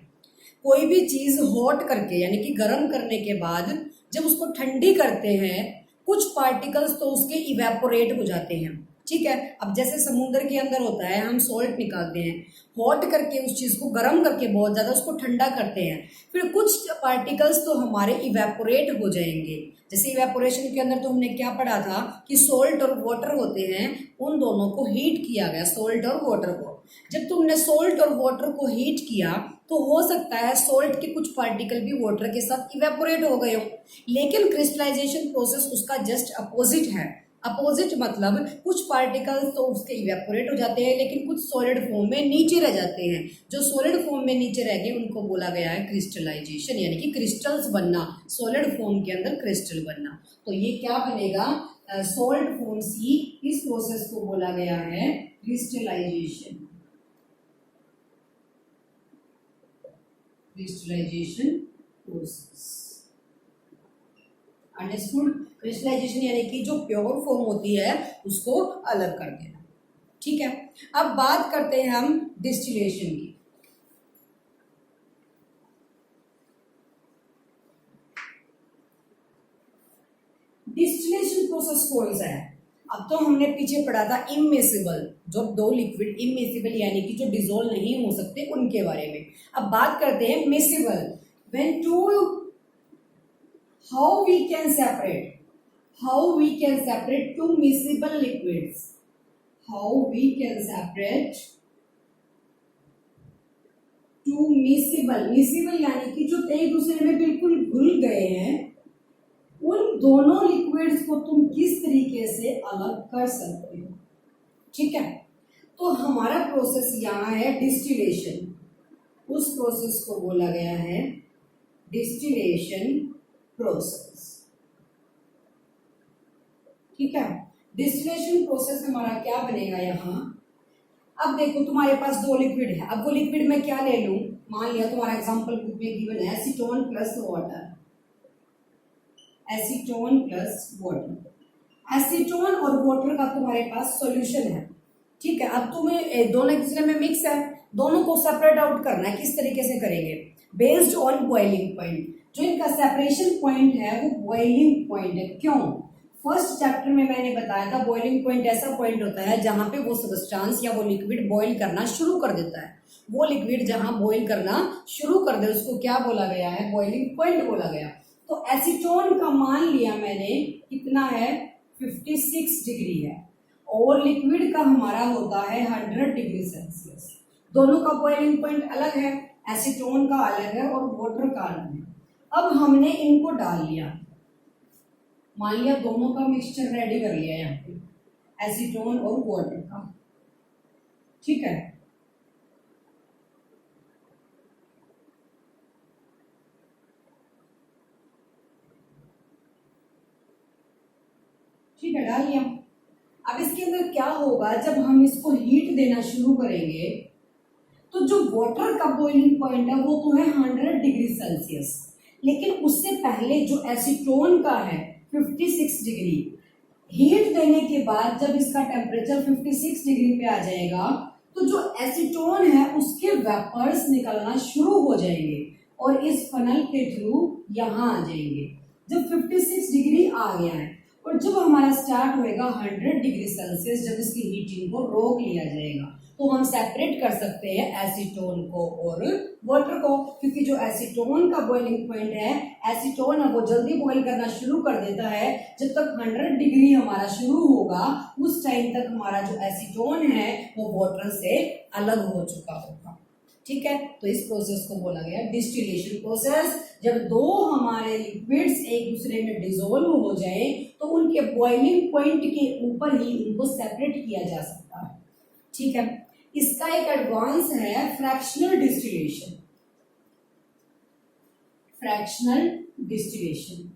कोई भी चीज हॉट करके यानी कि गर्म करने के बाद जब उसको ठंडी करते हैं, कुछ पार्टिकल्स तो उसके इवेपोरेट हो जाते हैं। ठीक है। अब जैसे समुद्र के अंदर होता है, हम सॉल्ट निकालते हैं, हॉट करके उस चीज को गर्म करके बहुत ज्यादा उसको ठंडा करते हैं, फिर कुछ पार्टिकल्स तो हमारे इवेपोरेट हो जाएंगे। जैसे इवेपोरेशन के अंदर तो हमने क्या पढ़ा था कि सोल्ट और वाटर होते हैं, उन दोनों को हीट किया गया, सोल्ट और वाटर को। जब तुमने सोल्ट और वाटर को हीट किया तो हो सकता है सोल्ट के कुछ पार्टिकल भी वाटर के साथ इवेपोरेट हो गए हो, लेकिन क्रिस्टलाइजेशन प्रोसेस उसका जस्ट अपोजिट है। अपोजिट मतलब कुछ पार्टिकल्स तो उसके इवेपोरेट हो जाते हैं लेकिन कुछ सॉलिड फॉर्म में नीचे रह जाते हैं। जो सॉलिड फॉर्म में नीचे रह गए उनको बोला गया है क्रिस्टलाइजेशन, यानी कि क्रिस्टल्स बनना, सॉलिड फॉर्म के अंदर क्रिस्टल बनना। तो ये क्या बनेगा, सॉल्ट फॉर्म सी। इस प्रोसेस को बोला गया है crystallization. Crystallization process. Understood. Crystallization यानी कि जो प्योर फॉर्म होती है उसको अलग कर देना। ठीक है। अब बात करते हैं हम डिस्टिलेशन की। डिस्टिलेशन प्रोसेस कौन सा है, अब तो हमने पीछे पढ़ा था इमिसिबल, जो दो लिक्विड इमिसिबल यानी कि जो डिसोल्व नहीं हो सकते उनके बारे में। अब बात करते हैं miscible. When two, how we can separate two miscible liquids, how we can separate two miscible यानी कि जो एक दूसरे में बिल्कुल घुल गए हैं, उन दोनों लिक्विड्स को तुम किस तरीके से अलग कर सकते हो। ठीक है। तो हमारा प्रोसेस यहाँ है डिस्टिलेशन। उस प्रोसेस को बोला गया है डिस्टिलेशन प्रोसेस। ठीक है। डिस्टिलेशन प्रोसेस हमारा क्या बनेगा यहाँ, अब देखो तुम्हारे पास दो लिक्विड है, अब वो लिक्विड में क्या ले लूं, मान लिया तुम्हारा एग्जांपल बुक में गिवन है acetone plus water, acetone plus water. Acetone और वाटर का तुम्हारे पास सॉल्यूशन है। ठीक है। अब तुम्हें दोनों एक दूसरे में मिक्स है, दोनों को सेपरेट आउट करना है। किस तरीके से करेंगे, बेस्ड ऑन बॉइलिंग पॉइंट। जो इनका सेपरेशन पॉइंट है वो बॉइलिंग पॉइंट है। क्यों, फर्स्ट चैप्टर में मैंने बताया था बॉइलिंग पॉइंट ऐसा पॉइंट होता है जहां पे वो सब्सटेंस या वो लिक्विड बॉइल करना शुरू कर देता है। वो लिक्विड जहां बॉइल करना शुरू कर दे उसको क्या बोला गया है, बॉइलिंग पॉइंट बोला गया। तो एसीटोन का मान लिया मैंने कितना है, 56 डिग्री है, और लिक्विड का हमारा होता है 100 डिग्री सेल्सियस। दोनों का बॉइलिंग पॉइंट अलग है, एसीटोन का अलग है और वाटर का अलग है। अब हमने इनको डाल लिया, मान लिया दोनों का मिक्सचर रेडी कर लिया यहाँ पे, एसीटोन और वाटर का। ठीक है। ठीक है, डाल लिया। अब इस इसके अंदर क्या होगा, जब हम इसको हीट देना शुरू करेंगे तो जो वाटर का बॉइलिंग पॉइंट है वो तो है 100 डिग्री सेल्सियस, लेकिन उससे पहले जो एसीटोन का है 56 डिग्री। हीट देने के बाद जब इसका टेम्परेचर 56 डिग्री पे आ जाएगा तो जो एसीटोन है उसके वेपर्स निकलना शुरू हो जाएंगे और इस फनल के थ्रू यहाँ आ जाएंगे। जब 56 डिग्री आ गया है और जब हमारा स्टार्ट होएगा 100 डिग्री सेल्सियस, जब इसकी हीटिंग को रोक लिया जाएगा तो हम सेपरेट कर सकते हैं एसीटोन को और वाटर को, क्योंकि जो एसीटोन का बॉइलिंग पॉइंट है, एसीटोन है वो जल्दी बॉइल करना शुरू कर देता है। जब तक 100 डिग्री हमारा शुरू होगा उस टाइम तक हमारा जो एसीटोन है वो वाटर से अलग हो चुका होगा। ठीक है, तो इस प्रोसेस को बोला गया डिस्टिलेशन प्रोसेस। जब दो हमारे लिक्विड्स एक दूसरे में डिसोल्व हो जाए तो उनके बॉइलिंग पॉइंट के ऊपर ही उनको सेपरेट किया जा सकता है। ठीक है, इसका एक एडवांस है fractional distillation. Fractional distillation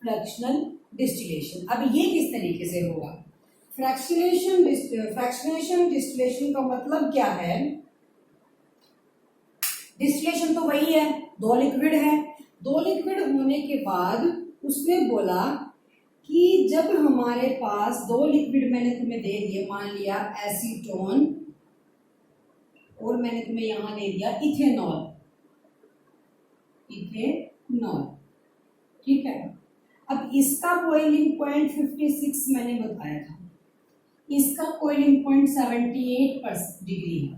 fractional distillation. अब ये किस तरीके से होगा? फ्रैक्शनेशन डिस्टिलेशन का मतलब क्या है? डिस्टिलेशन तो वही है, दो लिक्विड है, दो लिक्विड होने के बाद उसने बोला कि जब हमारे पास दो लिक्विड मैंने तुम्हें दे दिए, मान लिया एसीटोन और मैंने तुम्हें यहां दे दिया इथेनॉल, ठीक है। अब इसका बॉइलिंग पॉइंट 56 मैंने बताया था, इसका बॉइलिंग पॉइंट 78 डिग्री है।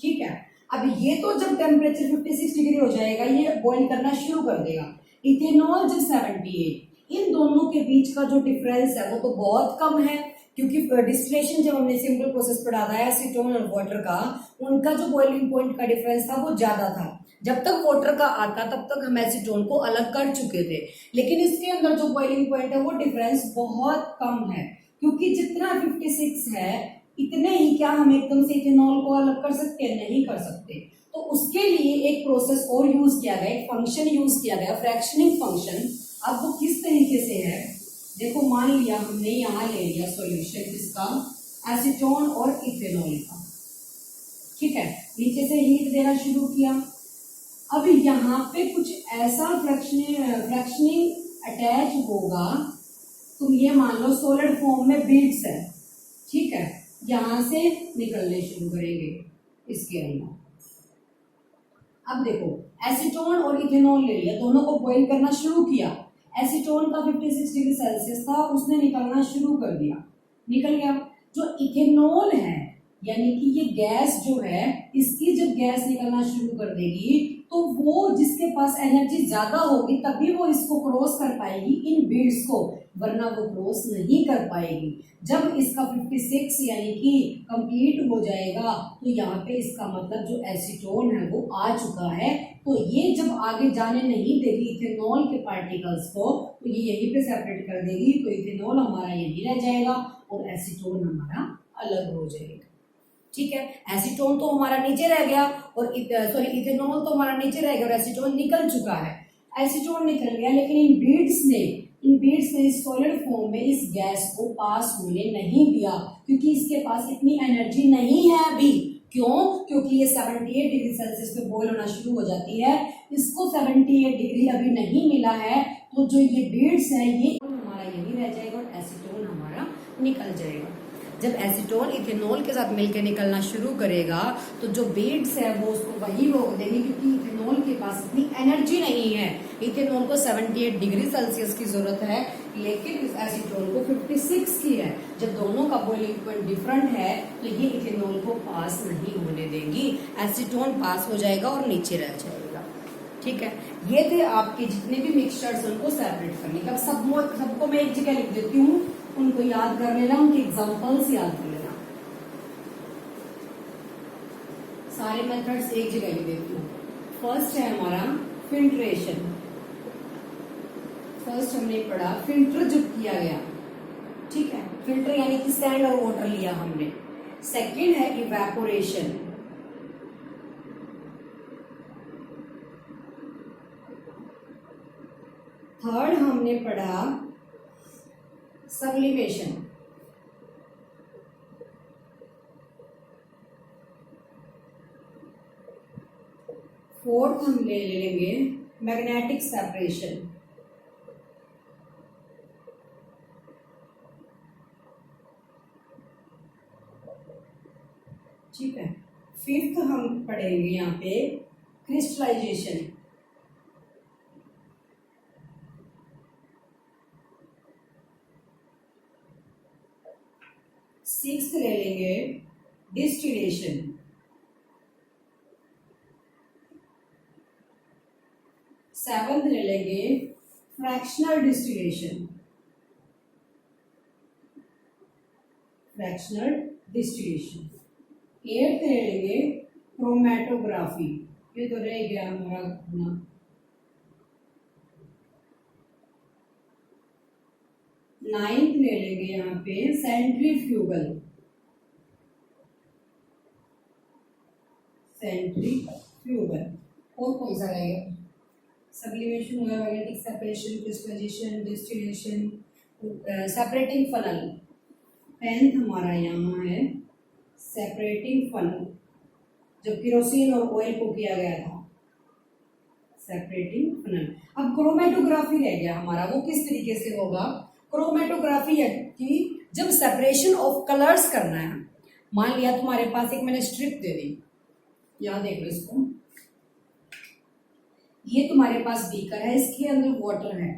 ठीक है, अब ये तो जब टेम्परेचर 56 डिग्री हो जाएगा ये बॉइल करना शुरू कर देगा। इथेनॉल जब 78, इन दोनों के बीच का जो डिफरेंस है वो तो बहुत कम है, क्योंकि डिस्टिलेशन जब हमने सिंपल प्रोसेस पढ़ा था एसीटोन और वाटर का, उनका जो बॉइलिंग पॉइंट का डिफरेंस था वो ज्यादा था। जब तक वाटर का आता तब तक हम एसीटोन को अलग कर चुके थे, लेकिन इसके अंदर जो बॉइलिंग पॉइंट है वो डिफरेंस बहुत कम है, क्योंकि जितना 56 है इतने ही क्या हम एकदम से इथेनॉल को अलग कर सकते हैं? नहीं कर सकते। तो उसके लिए एक प्रोसेस और यूज किया गया, एक फंक्शन यूज किया गया, फ्रैक्शनिंग फंक्शन। अब वो किस तरीके से है देखो, मान लिया हमने यहाँ ले लिया सॉल्यूशन किसका, एसीटोन और इथेनॉल का। ठीक है, नीचे से हीट देना शुरू किया। अब यहाँ पे कुछ ऐसा फ्रैक्शनिंग अटैच होगा, तुम ये मान लो सॉलिड फॉर्म में बीड्स है। ठीक है, यहां से निकलने शुरू करेंगे इसके अंदर। अब देखो एसीटोन और इथेनॉल ले लिया, दोनों को बॉइल करना शुरू किया। एसीटोन का 56 डिग्री सेल्सियस था, उसने निकलना शुरू कर दिया, निकल गया। जो इथेनॉल है यानी कि ये गैस जो है, इसकी जब गैस निकलना शुरू कर देगी तो वो जिसके पास एनर्जी ज्यादा होगी तभी वो इसको क्रॉस कर पाएगी इन बीड्स को, वरना वो क्रॉस नहीं कर पाएगी। जब इसका 56 यानी कि कंप्लीट हो जाएगा तो यहाँ पे इसका मतलब जो एसीटोन है वो आ चुका है। तो ये जब आगे जाने नहीं देगी इथेनॉल के पार्टिकल्स को, तो ये यहीं पे सेपरेट कर देगी, तो इथेनॉल हमारा यहीं रह जाएगा और एसीटोन हमारा अलग हो जाएगा। ठीक है, एसीटोन तो हमारा नीचे रह गया और इथेनॉल तो हमारा नीचे रह गया और एसीटोन निकल चुका है। एसीटोन निकल गया, लेकिन इन बीड्स ने इस सॉलिड फॉर्म में इस गैस को पास होने नहीं दिया, क्योंकि इसके पास इतनी एनर्जी नहीं है अभी। क्यों? क्योंकि ये 78 डिग्री सेल्सियस पे बॉयल होना शुरू हो जाती है, इसको 78 डिग्री अभी नहीं मिला है, तो जो ये बीड्स है ये हमारा यही रह जाएगा और एसीटोन हमारा निकल जाएगा। जब एसीटोन इथेनॉल के साथ मिलकर निकलना शुरू करेगा तो जो बीड्स है वो उसको वही रोक देंगे, क्योंकि इथेनॉल के पास इतनी एनर्जी नहीं है। इथेनॉल को 78 डिग्री सेल्सियस की जरूरत है, लेकिन इस एसीटोन को 56 की है। जब दोनों का बॉइलिंग पॉइंट डिफरेंट है तो ये इथेनॉल को पास नहीं होने देंगी, एसीटोन पास हो जाएगा और नीचे रह जाएगा। ठीक है, ये थे आपके जितने भी मिक्सचर्स उनको सेपरेट करने का। सबको मैं एक जगह लिख देती हूँ, उनको याद कर लेना, उनके एग्जांपल्स याद कर लेना। सारे मेथड्स एक जगह लिख देती हूँ। फर्स्ट है हमारा फिल्ट्रेशन। फर्स्ट हमने पढ़ा फिल्टर जो किया गया, ठीक है, फिल्टर यानी कि सैंड और वाटर लिया हमने। सेकंड है इवेपोरेशन। थर्ड हमने पढ़ा सब्लिमेशन। फोर्थ हम ले लेंगे मैग्नेटिक सेपरेशन। ठीक है, फिफ्थ हम पढ़ेंगे यहाँ पे क्रिस्टलाइजेशन। सिक्स्थ ले लेंगे डिस्टिलेशन। सेवंथ ले लेंगे fractional distillation. Fractional distillation. Eighth ले लेंगे क्रोमैटोग्राफी। ये तो रह गया हमारा अपना। नाइन्थ ले लेंगे यहाँ पे सेंट्रीफ्यूगल। सेंट्रीफ्यूगल। और कौन सा रहेगा? सब्लिमेशन हुआ, magnetic separation, crystallization, distillation, separating funnel. 10th हमारा यहाँ है सेपरेटिंग फनल, जो केरोसिन और ऑयल को किया गया था। Separating funnel. अब क्रोमेटोग्राफी रह गया हमारा, वो किस तरीके से होगा? क्रोमेटोग्राफी कि जब सेपरेशन ऑफ कलर्स करना है। मान लिया तुम्हारे पास एक मैंने स्ट्रिप दे दी, यहाँ देख लो इसको, ये तुम्हारे पास बीकर है, इसके अंदर वाटर है।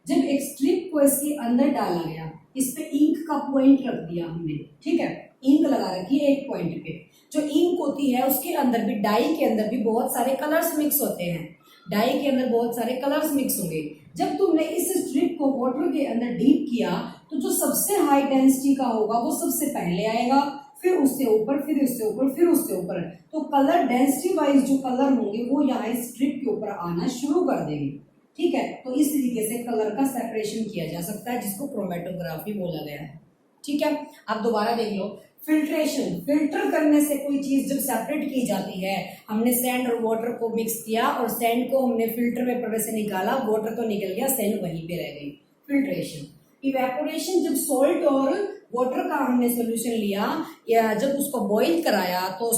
जब एक स्ट्रिप को इसके अंदर डाला गया, इस पे इंक का पॉइंट रख दिया हमने, ठीक है, इंक लगा रखी है एक पॉइंट पे। जो इंक होती है उसके अंदर भी, डाई के अंदर भी बहुत सारे कलर्स मिक्स होते हैं। डाई के अंदर बहुत सारे कलर्स मिक्स होंगे। जब तुमने इस स्ट्रिप को वाटर के अंदर डीप किया तो जो सबसे हाई डेंसिटी का होगा वो सबसे पहले आएगा, फिर उससे ऊपर, फिर उससे ऊपर, फिर उससे ऊपर। तो कलर डेंसिटी वाइज जो कलर होंगे वो यहाँ स्ट्रिप के ऊपर आना शुरू कर देंगे। ठीक है, तो इस तरीके से कलर का सेपरेशन किया जा सकता है, जिसको क्रोमेटोग्राफी बोला गया है। ठीक है, अब दोबारा देख लो। फिल्ट्रेशन, फिल्टर करने से कोई चीज जब सेपरेट की जाती है, हमने सैंड और वाटर को मिक्स किया और सैंड को हमने फिल्टर पेपर से निकाला, वाटर तो निकल गया, सैंड वहीं पे रह गई। फिल्ट्रेशन। इवेपोरेशन, जब सॉल्ट और वाटर का हमने सोल्यूशन लिया या जब उसको बॉईल कराया तो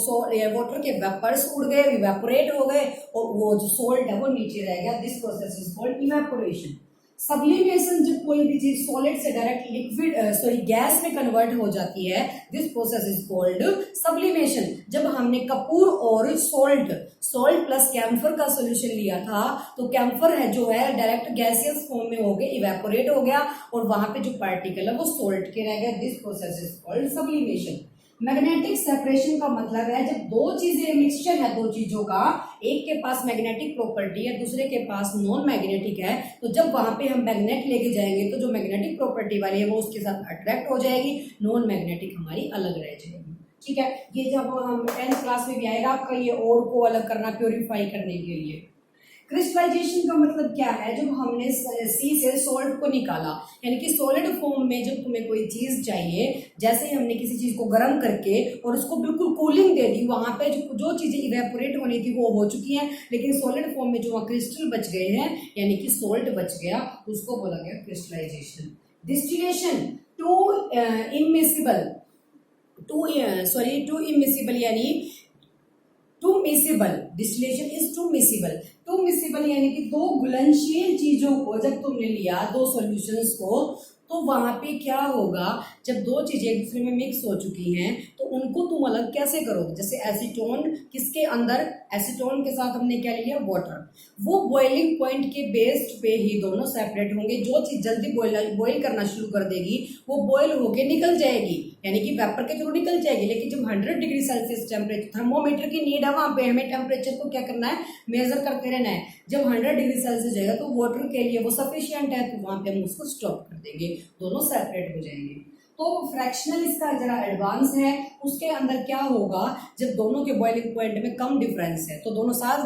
वाटर के वेपर्स उड़ गए, इवेपोरेट हो गए और वो जो सॉल्ट है वो नीचे रह गया। This process is called evaporation. Sublimation, जब कोई भी चीज सॉलिड से डायरेक्ट लिक्विड गैस में कन्वर्ट हो जाती है, this process is called sublimation. जब हमने कपूर और सॉल्ट प्लस कैम्फर का सोल्यूशन लिया था तो कैम्फर है जो है डायरेक्ट गैसियस फॉर्म में हो गए, इवेपोरेट हो गया और वहां पे जो पार्टिकल है वो सॉल्ट के रह गए। This process is called sublimation. Magnetic separation का मतलब है जब दो चीजें, मिक्सचर है दो चीजों का, एक के पास मैग्नेटिक प्रॉपर्टी है, दूसरे के पास नॉन मैग्नेटिक है, तो जब वहां पे हम मैग्नेट लेके जाएंगे तो जो मैग्नेटिक प्रॉपर्टी वाली है वो उसके साथ अट्रैक्ट हो जाएगी, नॉन मैग्नेटिक हमारी अलग रह जाएगी। ठीक है, ये जब हम 10th क्लास में भी आएगा आपका ये और को अलग करना, प्योरीफाई करने के लिए। क्रिस्टलाइजेशन का मतलब क्या है? जब हमने सी से सॉल्ट को निकाला, यानी कि सॉलिड फॉर्म में जब तुम्हें कोई चीज चाहिए, जैसे ही हमने किसी चीज को गर्म करके और उसको बिल्कुल कूलिंग दे दी, वहां पे जो चीजें इवेपोरेट होनी थी वो हो चुकी हैं, लेकिन सॉलिड फॉर्म में जो वहां क्रिस्टल बच गए हैं यानी कि सॉल्ट बच गया, उसको बोला गया क्रिस्टलाइजेशन। डिस्टिलेशन, टू इमिसिबल यानी two miscible. Distillation is two miscible. Two miscible यानी कि दो घुलनशील चीजों को जब तुमने लिया, दो सॉल्यूशंस को, तो वहां पे क्या होगा, जब दो चीजें एक दूसरे में मिक्स हो चुकी हैं तो उनको तुम अलग कैसे करोगे? जैसे एसीटोन, किसके अंदर? एसीटोन के साथ हमने क्या लिया? वाटर। वो बॉइलिंग पॉइंट के बेस पे ही दोनों सेपरेट होंगे। जो चीज जल्दी बॉइल करना शुरू कर देगी वो बॉइल होके निकल जाएगी, यानी कि वेपर के थ्रू निकल जाएगी। लेकिन जब 100 डिग्री सेल्सियस टेम्परेचर, थर्मोमीटर की नीड है वहां पे, हमें टेम्परेचर को क्या करना है? मेजर करते रहना है। जब 100 डिग्री सेल्सियस जाएगा तो वाटर के लिए वो सफिशियंट है, तो वहां पे हम उसको स्टॉप कर देंगे, दोनों सेपरेट हो जाएंगे। तो फ्रैक्शनल इसका जरा एडवांस है। उसके अंदर क्या होगा, जब दोनों के बॉइलिंग पॉइंट में कम डिफरेंस है तो दोनों साथ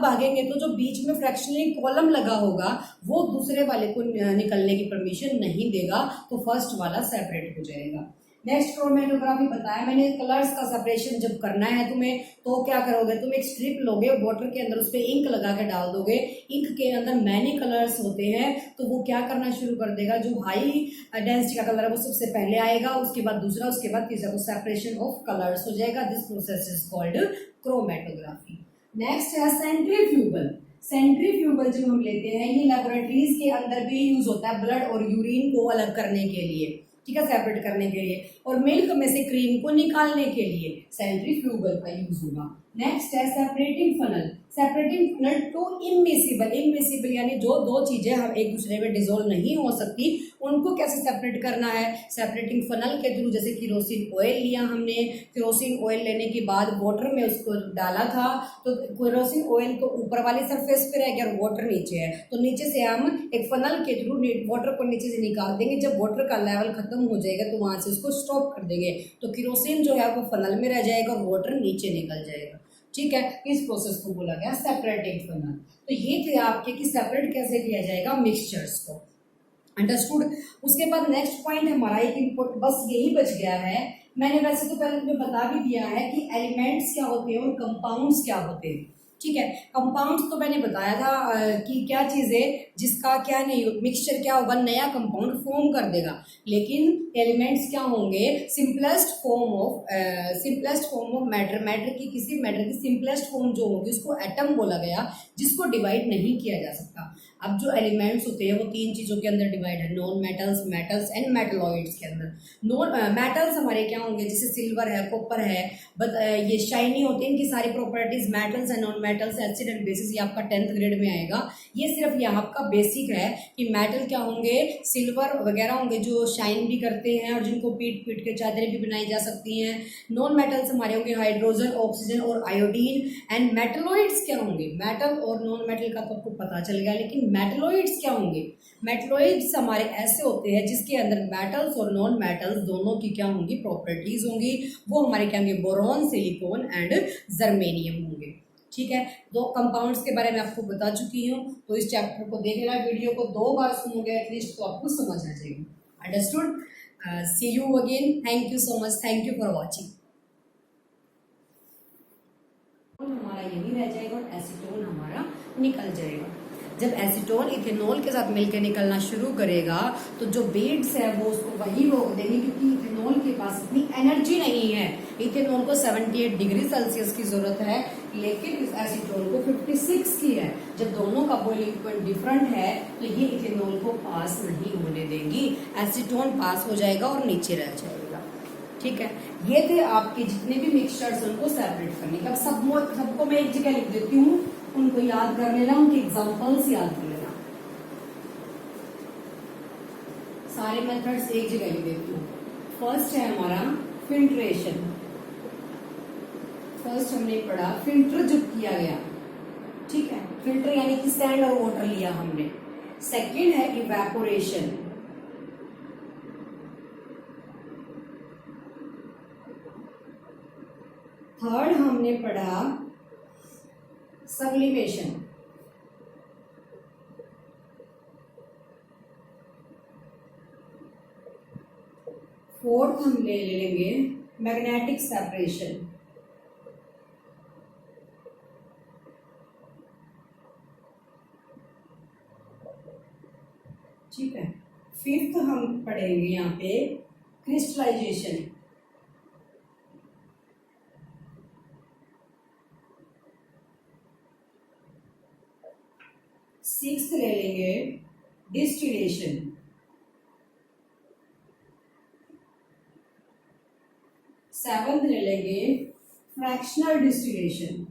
भागेंगे तो जो बीच में फ्रैक्शनली कॉलम लगा होगा वो दूसरे वाले को निकलने की परमिशन नहीं देगा, तो फर्स्ट वाला सेपरेट हो जाएगा। नेक्स्ट क्रोमेटोग्राफी बताया मैंने, कलर्स का सेपरेशन जब करना है तुम्हें तो क्या करोगे, तुम एक स्ट्रिप लोगे, वाटर के अंदर उस पर इंक लगा के डाल दोगे, इंक के अंदर मैनी कलर्स होते हैं तो वो क्या करना शुरू कर देगा, जो हाई डेंसिटी का कलर है वो सबसे पहले आएगा, उसके बाद दूसरा, उसके बाद तीसरा, तो सेपरेशन ऑफ कलर्स हो जाएगा। This process is called chromatography. Next है सेंट्रीफ्यूगल। सेंट्रीफ्यूगल जब हम लेते हैं, ये लेबोरेटरीज के अंदर भी यूज होता है ब्लड और यूरिन को अलग करने के लिए, ठीक है, सेपरेट करने के लिए, और मिल्क में से क्रीम को निकालने के लिए सेंट्रीफ्यूगल का यूज होगा। नेक्स्ट है separating funnel. Separating funnel to immiscible. Immiscible यानी जो दो चीजें हम एक दूसरे में डिसोल्व नहीं हो सकती उनको कैसे सेपरेट करना है, सेपरेटिंग फनल के थ्रू। जैसे केरोसिन ऑयल लिया हमने, केरोसिन ऑयल लेने के बाद वाटर में उसको डाला था, तो केरोसिन ऑयल तो ऊपर वाली सरफेस पे रह गया और वाटर नीचे है, तो नीचे से हम एक फनल के थ्रू वाटर को नीचे से निकाल देंगे। जब वाटर का लेवल खत्म हो जाएगा तो वहां से उसको स्टॉप कर देंगे, तो केरोसिन जो है वो फनल में रह जाएगा और वाटर नीचे निकल जाएगा, ठीक है। इस प्रोसेस को बोला गया सेपरेटिंग फनल। तो ये थे आपके कि सेपरेट कैसे किया जाएगा मिक्सचर्स को, अंडरस्टूड। उसके बाद नेक्स्ट पॉइंट हमारा एक बस यही बच गया है। मैंने वैसे तो पहले तुम्हें बता भी दिया है कि एलिमेंट्स क्या होते हैं और कंपाउंड्स क्या होते हैं, ठीक है। कंपाउंड्स तो मैंने बताया था कि क्या चीज है जिसका क्या नहीं, मिक्सचर क्या होगा, नया कंपाउंड फॉर्म कर देगा। लेकिन एलिमेंट्स क्या होंगे, simplest form of matter. Matter की, किसी मैटर की सिंपलेस्ट फॉर्म जो होगी उसको एटम बोला गया, जिसको डिवाइड नहीं किया जा सकता। अब जो एलिमेंट्स होते हैं वो तीन चीजों के अंदर डिवाइड है, non metals, metals and metalloids के अंदर। नॉन मेटल्स हमारे क्या होंगे, जैसे सिल्वर है, कॉपर है, ये शाइनी होते हैं, इनकी सारी properties. Metals and non metals, acid and bases, ये आपका 10th ग्रेड में आएगा। ये सिर्फ यहाँ आपका बेसिक है कि मेटल क्या होंगे, सिल्वर वगैरह होंगे जो शाइन भी करते हैं और जिनको पीट पीट के चादरें भी बनाई जा सकती हैं। नॉन मेटल्स हमारे होंगे हाइड्रोजन, ऑक्सीजन और आयोडीन। एंड मेटलॉइड्स क्या होंगे, मेटल और नॉन मेटल का तो आपको पता चल गया, लेकिन मेटलॉइड्स क्या होंगे। मेटलॉइड्स हमारे ऐसे होते हैं जिसके अंदर मेटल्स और नॉन मेटल्स दोनों की क्या होंगी, प्रॉपर्टीज होंगी। वो हमारे क्या होंगे, बोरॉन, सिलिकॉन एंड जर्मेनियम होंगे, ठीक है। दो कंपाउंड्स के बारे में आपको बता चुकी हूँ, तो इस चैप्टर को देख लेना, वीडियो को 2 बार सुनोगे एटलीस्ट तो आपको समझ आ जाएगी। Understood. See you again, thank you so much, thank you for watching. हमारा यही रह जाएगा और एसीटोन हमारा निकल जाएगा। जब एसीटोन इथेनॉल के साथ मिलकर निकलना शुरू करेगा तो जो बीड्स है वो उसको वही रोक देंगे, क्योंकि इथेनॉल के पास इतनी एनर्जी नहीं है। इथेनॉल को 78 डिग्री सेल्सियस की जरूरत है, लेकिन इस एसीटोन को 56 की है। जब दोनों का बॉइलिंग पॉइंट डिफरेंट है तो ये इथेनॉल को पास नहीं होने देंगी, एसीटोन पास हो जाएगा और नीचे रह जाएगा, ठीक है। ये थे आपके जितने भी मिक्सचर्स उनको सेपरेट करने का। सबको मैं एक जगह लिख देती हूँ, उनको याद कर लेना, उनके एग्जांपल्स याद कर लेना। सारे मेथड्स एक जगह लिख देती हूँ। फर्स्ट है हमारा फिल्ट्रेशन। फर्स्ट हमने पढ़ा फिल्टर जब किया गया, ठीक है, फिल्टर यानी कि सैंड और वाटर लिया हमने। सेकेंड है इवेपोरेशन। थर्ड हमने पढ़ा सब्लिमेशन। फोर्थ हम ले लेंगे मैग्नेटिक सेपरेशन। ठीक है। फिफ्थ हम पढ़ेंगे यहाँ पे क्रिस्टलाइजेशन। सिक्स्थ ले लेंगे डिस्टिलेशन। सेवंथ ले लेंगे fractional distillation.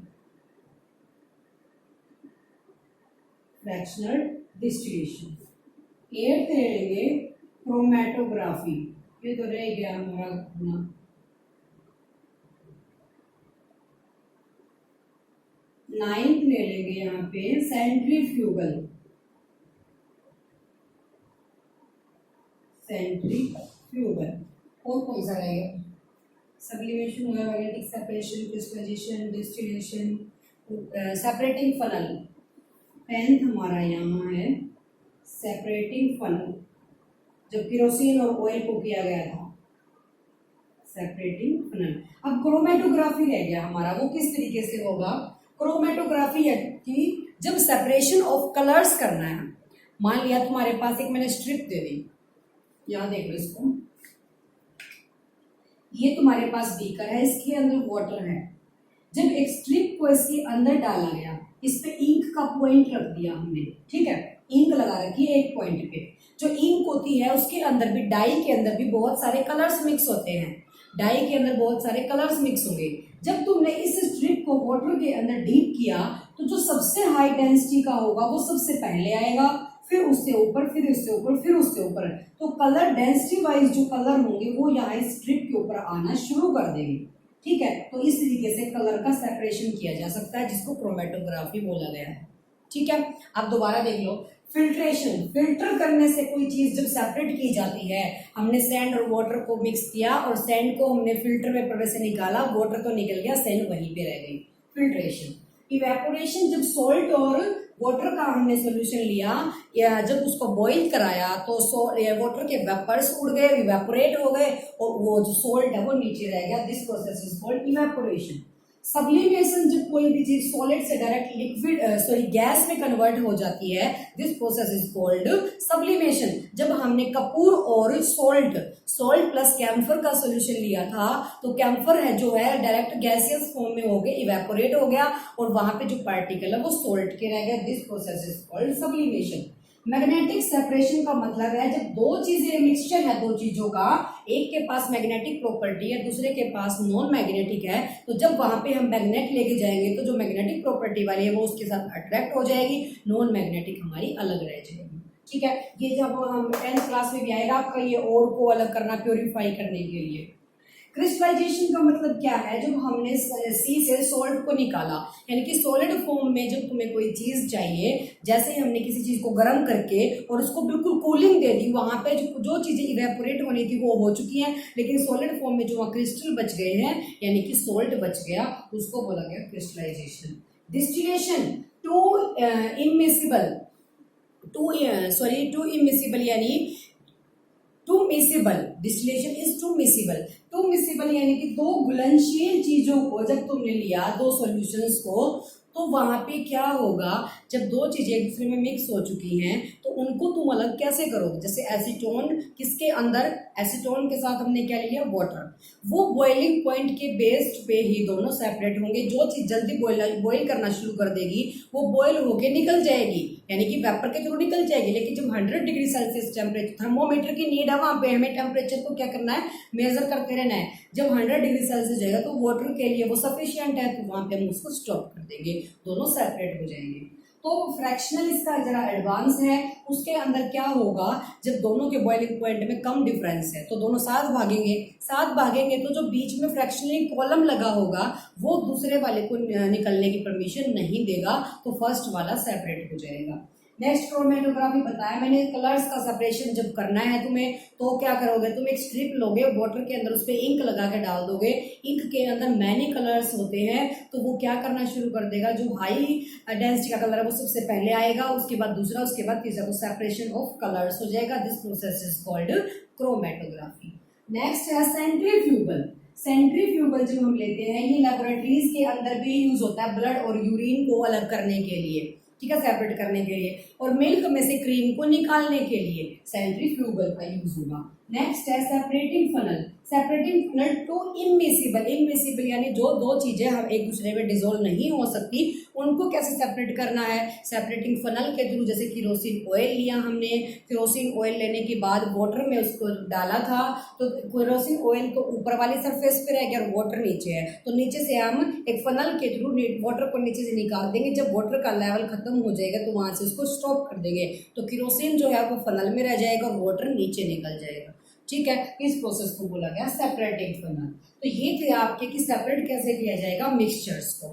Fractional distillation. Eighth ले लेंगे क्रोमेटोग्राफी। ये तो रह गया हमारा अपना। नाइन्थ ले लेंगे यहाँ पे सेंट्रीफ्यूगल। सेंट्रीफ्यूगल। फ्यूबल। और कौन सा रहेगा? सब्लिमेशन होगा, magnetic separation, crystallization, distillation, separating funnel. 10th हमारा यहाँ है सेपरेटिंग फनल, जब केरोसिन और ऑयल को किया गया था, सेपरेटिंग फनल। अब क्रोमेटोग्राफी रह गया हमारा, वो किस तरीके से होगा? क्रोमेटोग्राफी है कि जब सेपरेशन ऑफ कलर्स करना है, मान लिया तुम्हारे पास एक मैंने स्ट्रिप दे दी, यहां देख लो इसको, ये तुम्हारे पास बीकर है, इसके अंदर वाटर है। जब एक स्ट्रिप को इसके अंदर डाला गया, इस पे इंक का पॉइंट रख दिया हमने, ठीक है, इंक लगा रखी है एक पॉइंट पे। जो इंक होती है उसके अंदर भी, डाई के अंदर भी बहुत सारे कलर्स मिक्स होते हैं, डाई के अंदर बहुत सारे कलर्स मिक्स होंगे। जब तुमने इस स्ट्रिप को वाटर के अंदर डीप किया तो जो सबसे हाई डेंसिटी का होगा वो सबसे पहले आएगा, फिर उससे ऊपर, फिर उससे ऊपर, फिर उससे ऊपर। तो कलर डेंसिटी वाइज जो कलर होंगे वो यहाँ स्ट्रिप के ऊपर आना शुरू कर देंगे, ठीक है। तो इस तरीके से कलर का सेपरेशन किया जा सकता है, जिसको क्रोमेटोग्राफी बोला गया है, ठीक है। अब दोबारा देख लो, फिल्ट्रेशन, फिल्टर करने से कोई चीज जब सेपरेट की जाती है, हमने सैंड और वाटर को मिक्स किया और सैंड को हमने फिल्टर पेपर से निकाला, वाटर तो निकल गया, सैंड वहीं पे रह गई, फिल्ट्रेशन। इवेपोरेशन, जब सॉल्ट और वाटर का हमने सोल्यूशन लिया या जब उसको बॉईल कराया तो वाटर के वेपर्स उड़ गए, इवेपोरेट हो गए और वो जो सॉल्ट है वो नीचे रह गया, this process is called evaporation. Sublimation, जब कोई भी चीज सॉलिड से डायरेक्ट लिक्विड गैस में कन्वर्ट हो जाती है, this process is called sublimation. जब हमने कपूर और सॉल्ट प्लस कैम्फर का सॉल्यूशन लिया था, तो कैम्फर है जो है डायरेक्ट गैसियस फॉर्म में हो गए, इवेपोरेट हो गया और वहां पे जो पार्टिकल है वो सॉल्ट के रह गए, this process is called sublimation. Magnetic separation का मतलब है जब दो चीजें मिक्सचर है, दो चीजों का, एक के पास मैग्नेटिक प्रॉपर्टी है, दूसरे के पास नॉन मैग्नेटिक है, तो जब वहां पे हम मैग्नेट लेके जाएंगे तो जो मैग्नेटिक प्रॉपर्टी वाली है वो उसके साथ अट्रैक्ट हो जाएगी, नॉन मैग्नेटिक हमारी अलग रह जाएगी, ठीक है। ये जब हम 10th क्लास में भी आएगा आपका ये और को अलग करना, प्योरीफाई करने के लिए। क्रिस्टलाइजेशन का मतलब क्या है? जब हमने सी से सॉल्ट को निकाला, यानी कि सॉलिड फॉर्म में जब तुम्हें कोई चीज चाहिए, जैसे हमने किसी चीज को गर्म करके और उसको बिल्कुल कूलिंग दे दी, वहां पे जो चीजें इवेपोरेट होनी थी वो हो चुकी हैं, लेकिन सॉलिड फॉर्म में जो वहां क्रिस्टल बच गए हैं, यानी कि सॉल्ट बच गया, उसको बोला गया क्रिस्टलाइजेशन। डिस्टिलेशन, टू इमिसिबल यानी two miscible, distillation is two miscible. Two miscible यानी कि दो घुलनशील चीजों को जब तुमने लिया, दो सॉल्यूशंस को, तो वहां पे क्या होगा, जब दो चीजें एक दूसरे में मिक्स हो चुकी हैं तो उनको तुम अलग कैसे करोगे? जैसे एसीटोन, किसके अंदर, एसीटोन के साथ हमने क्या लिया, वाटर, वो बॉइलिंग पॉइंट के बेस पे ही दोनों सेपरेट होंगे। जो चीज जल्दी बॉइल करना शुरू कर देगी वो बॉइल होके निकल जाएगी, यानी कि वेपर के थ्रू निकल जाएगी। लेकिन जब 100 डिग्री सेल्सियस टेम्परेचर, थर्मोमीटर की नीड है, वहां पे हमें टेम्परेचर को क्या करना है, मेजर करते रहना है। जब 100 डिग्री सेल्सियस जाएगा तो वाटर के लिए वो सफिशियंट है, तो वहां पे हम उसको स्टॉप कर देंगे, दोनों सेपरेट हो जाएंगे। तो फ्रैक्शनल इसका जरा एडवांस है, उसके अंदर क्या होगा, जब दोनों के बॉइलिंग पॉइंट में कम डिफरेंस है तो दोनों साथ भागेंगे तो जो बीच में फ्रैक्शनली कॉलम लगा होगा वो दूसरे वाले को निकलने की परमिशन नहीं देगा, तो फर्स्ट वाला सेपरेट हो जाएगा। नेक्स्ट क्रोमेटोग्राफी बताया मैंने, कलर्स का सेपरेशन जब करना है तुम्हें तो क्या करोगे, तुम एक स्ट्रिप लोगे, वाटर के अंदर उस पर इंक लगा के डाल दोगे, इंक के अंदर मैनी कलर्स होते हैं, तो वो क्या करना शुरू कर देगा, जो हाई डेंसिटी का कलर है वो सबसे पहले आएगा, उसके बाद दूसरा, उसके बाद तीसरा, तो सेपरेशन ऑफ कलर्स हो जाएगा, this process is called chromatography. Next है सेंट्रीफ्यूगल। सेंट्रीफ्यूगल जब हम लेते हैं, ये लेबोरेटरीज के अंदर भी यूज होता है ब्लड और यूरिन को अलग करने के लिए, ठीक है, सेपरेट करने के लिए, और मिल्क में से क्रीम को निकालने के लिए सेंट्रीफ्यूगल का यूज होगा। नेक्स्ट है separating funnel. Separating funnel to immiscible यानी जो दो चीजें हम एक दूसरे में डिसोल्व नहीं हो सकती उनको कैसे सेपरेट करना है, सेपरेटिंग फनल के थ्रू। जैसे केरोसिन ऑयल लिया हमने, केरोसिन ऑयल लेने के बाद वाटर में उसको डाला था, तो केरोसिन ऑयल को ऊपर वाली सरफेस पे रह गया और वाटर नीचे है, तो नीचे से हम एक फनल के थ्रू वाटर को नीचे से निकाल देंगे। जब वाटर का लेवल खत्म हो जाएगा तो वहां से उसको स्टॉप कर देंगे, तो केरोसिन जो है वो फनल में रह जाएगा और वाटर नीचे निकल जाएगा, ठीक है। इस प्रोसेस को बोला गया सेपरेटिंग फनल। तो ये थे आपके कि सेपरेट कैसे किया जाएगा मिक्सचर्स को,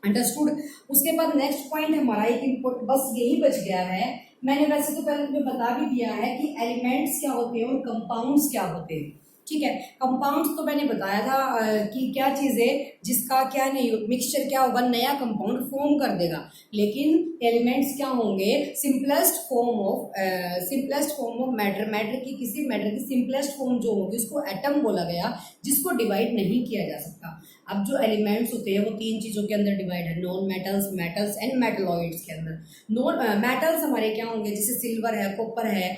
अंडरस्टूड। उसके बाद नेक्स्ट पॉइंट हमारा एक बस यही बच गया है मैंने वैसे तो पहले तुम्हें बता भी दिया है कि एलिमेंट्स क्या होते हैं और कंपाउंड्स क्या होते हैं, ठीक है। कंपाउंड्स तो मैंने बताया था कि क्या चीज़ है जिसका क्या नहीं मिक्सचर क्या होगा, नया कंपाउंड फॉर्म कर देगा। लेकिन एलिमेंट्स क्या होंगे, simplest form of matter, matter की किसी मैटर की सिंपलेस्ट फॉर्म जो होगी उसको एटम बोला गया, जिसको डिवाइड नहीं किया जा सकता। अब जो एलिमेंट्स होते हैं वो तीन चीज़ों के अंदर डिवाइड है, non metals, metals and metalloids के अंदर। नॉन मेटल्स हमारे क्या होंगे, जैसे सिल्वर है, कॉपर है,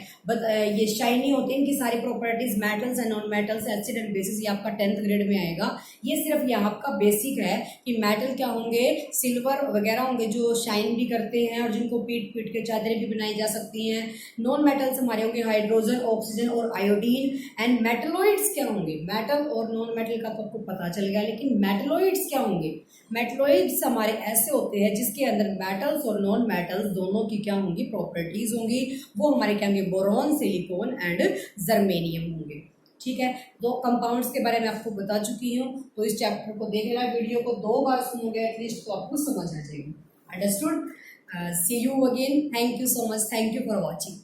ये शाइनी होते हैं, इनकी सारी properties. Metals and non metals, acid and bases, ये आपका 10th ग्रेड में आएगा। ये सिर्फ यहाँ आपका बेसिक है कि मेटल क्या होंगे, सिल्वर वगैरह होंगे जो शाइन भी करते हैं और जिनको पीट पीट के चादरें भी बनाई जा सकती हैं। नॉन मेटल्स हमारे होंगे हाइड्रोजन, ऑक्सीजन और आयोडीन। एंड मेटलॉइड्स क्या होंगे, मेटल और नॉन मेटल का तो आपको पता चल गया, लेकिन मेटलॉइड्स क्या होंगे, मेटलॉइड्स हमारे ऐसे होते हैं जिसके अंदर मेटल्स और नॉन मेटल्स दोनों की क्या होंगी, प्रॉपर्टीज होंगी। वो हमारे क्या होंगे, बोरॉन, सिलिकॉन एंड जर्मेनियम होंगे, ठीक है। दो कंपाउंड्स के बारे में आपको बता चुकी हूँ, तो इस चैप्टर को देख लेना, वीडियो को 2 बार सुनोगे एटलीस्ट तो आपको समझ आ जाएगी। Understood? See you again, thank you so much, thank you for watching.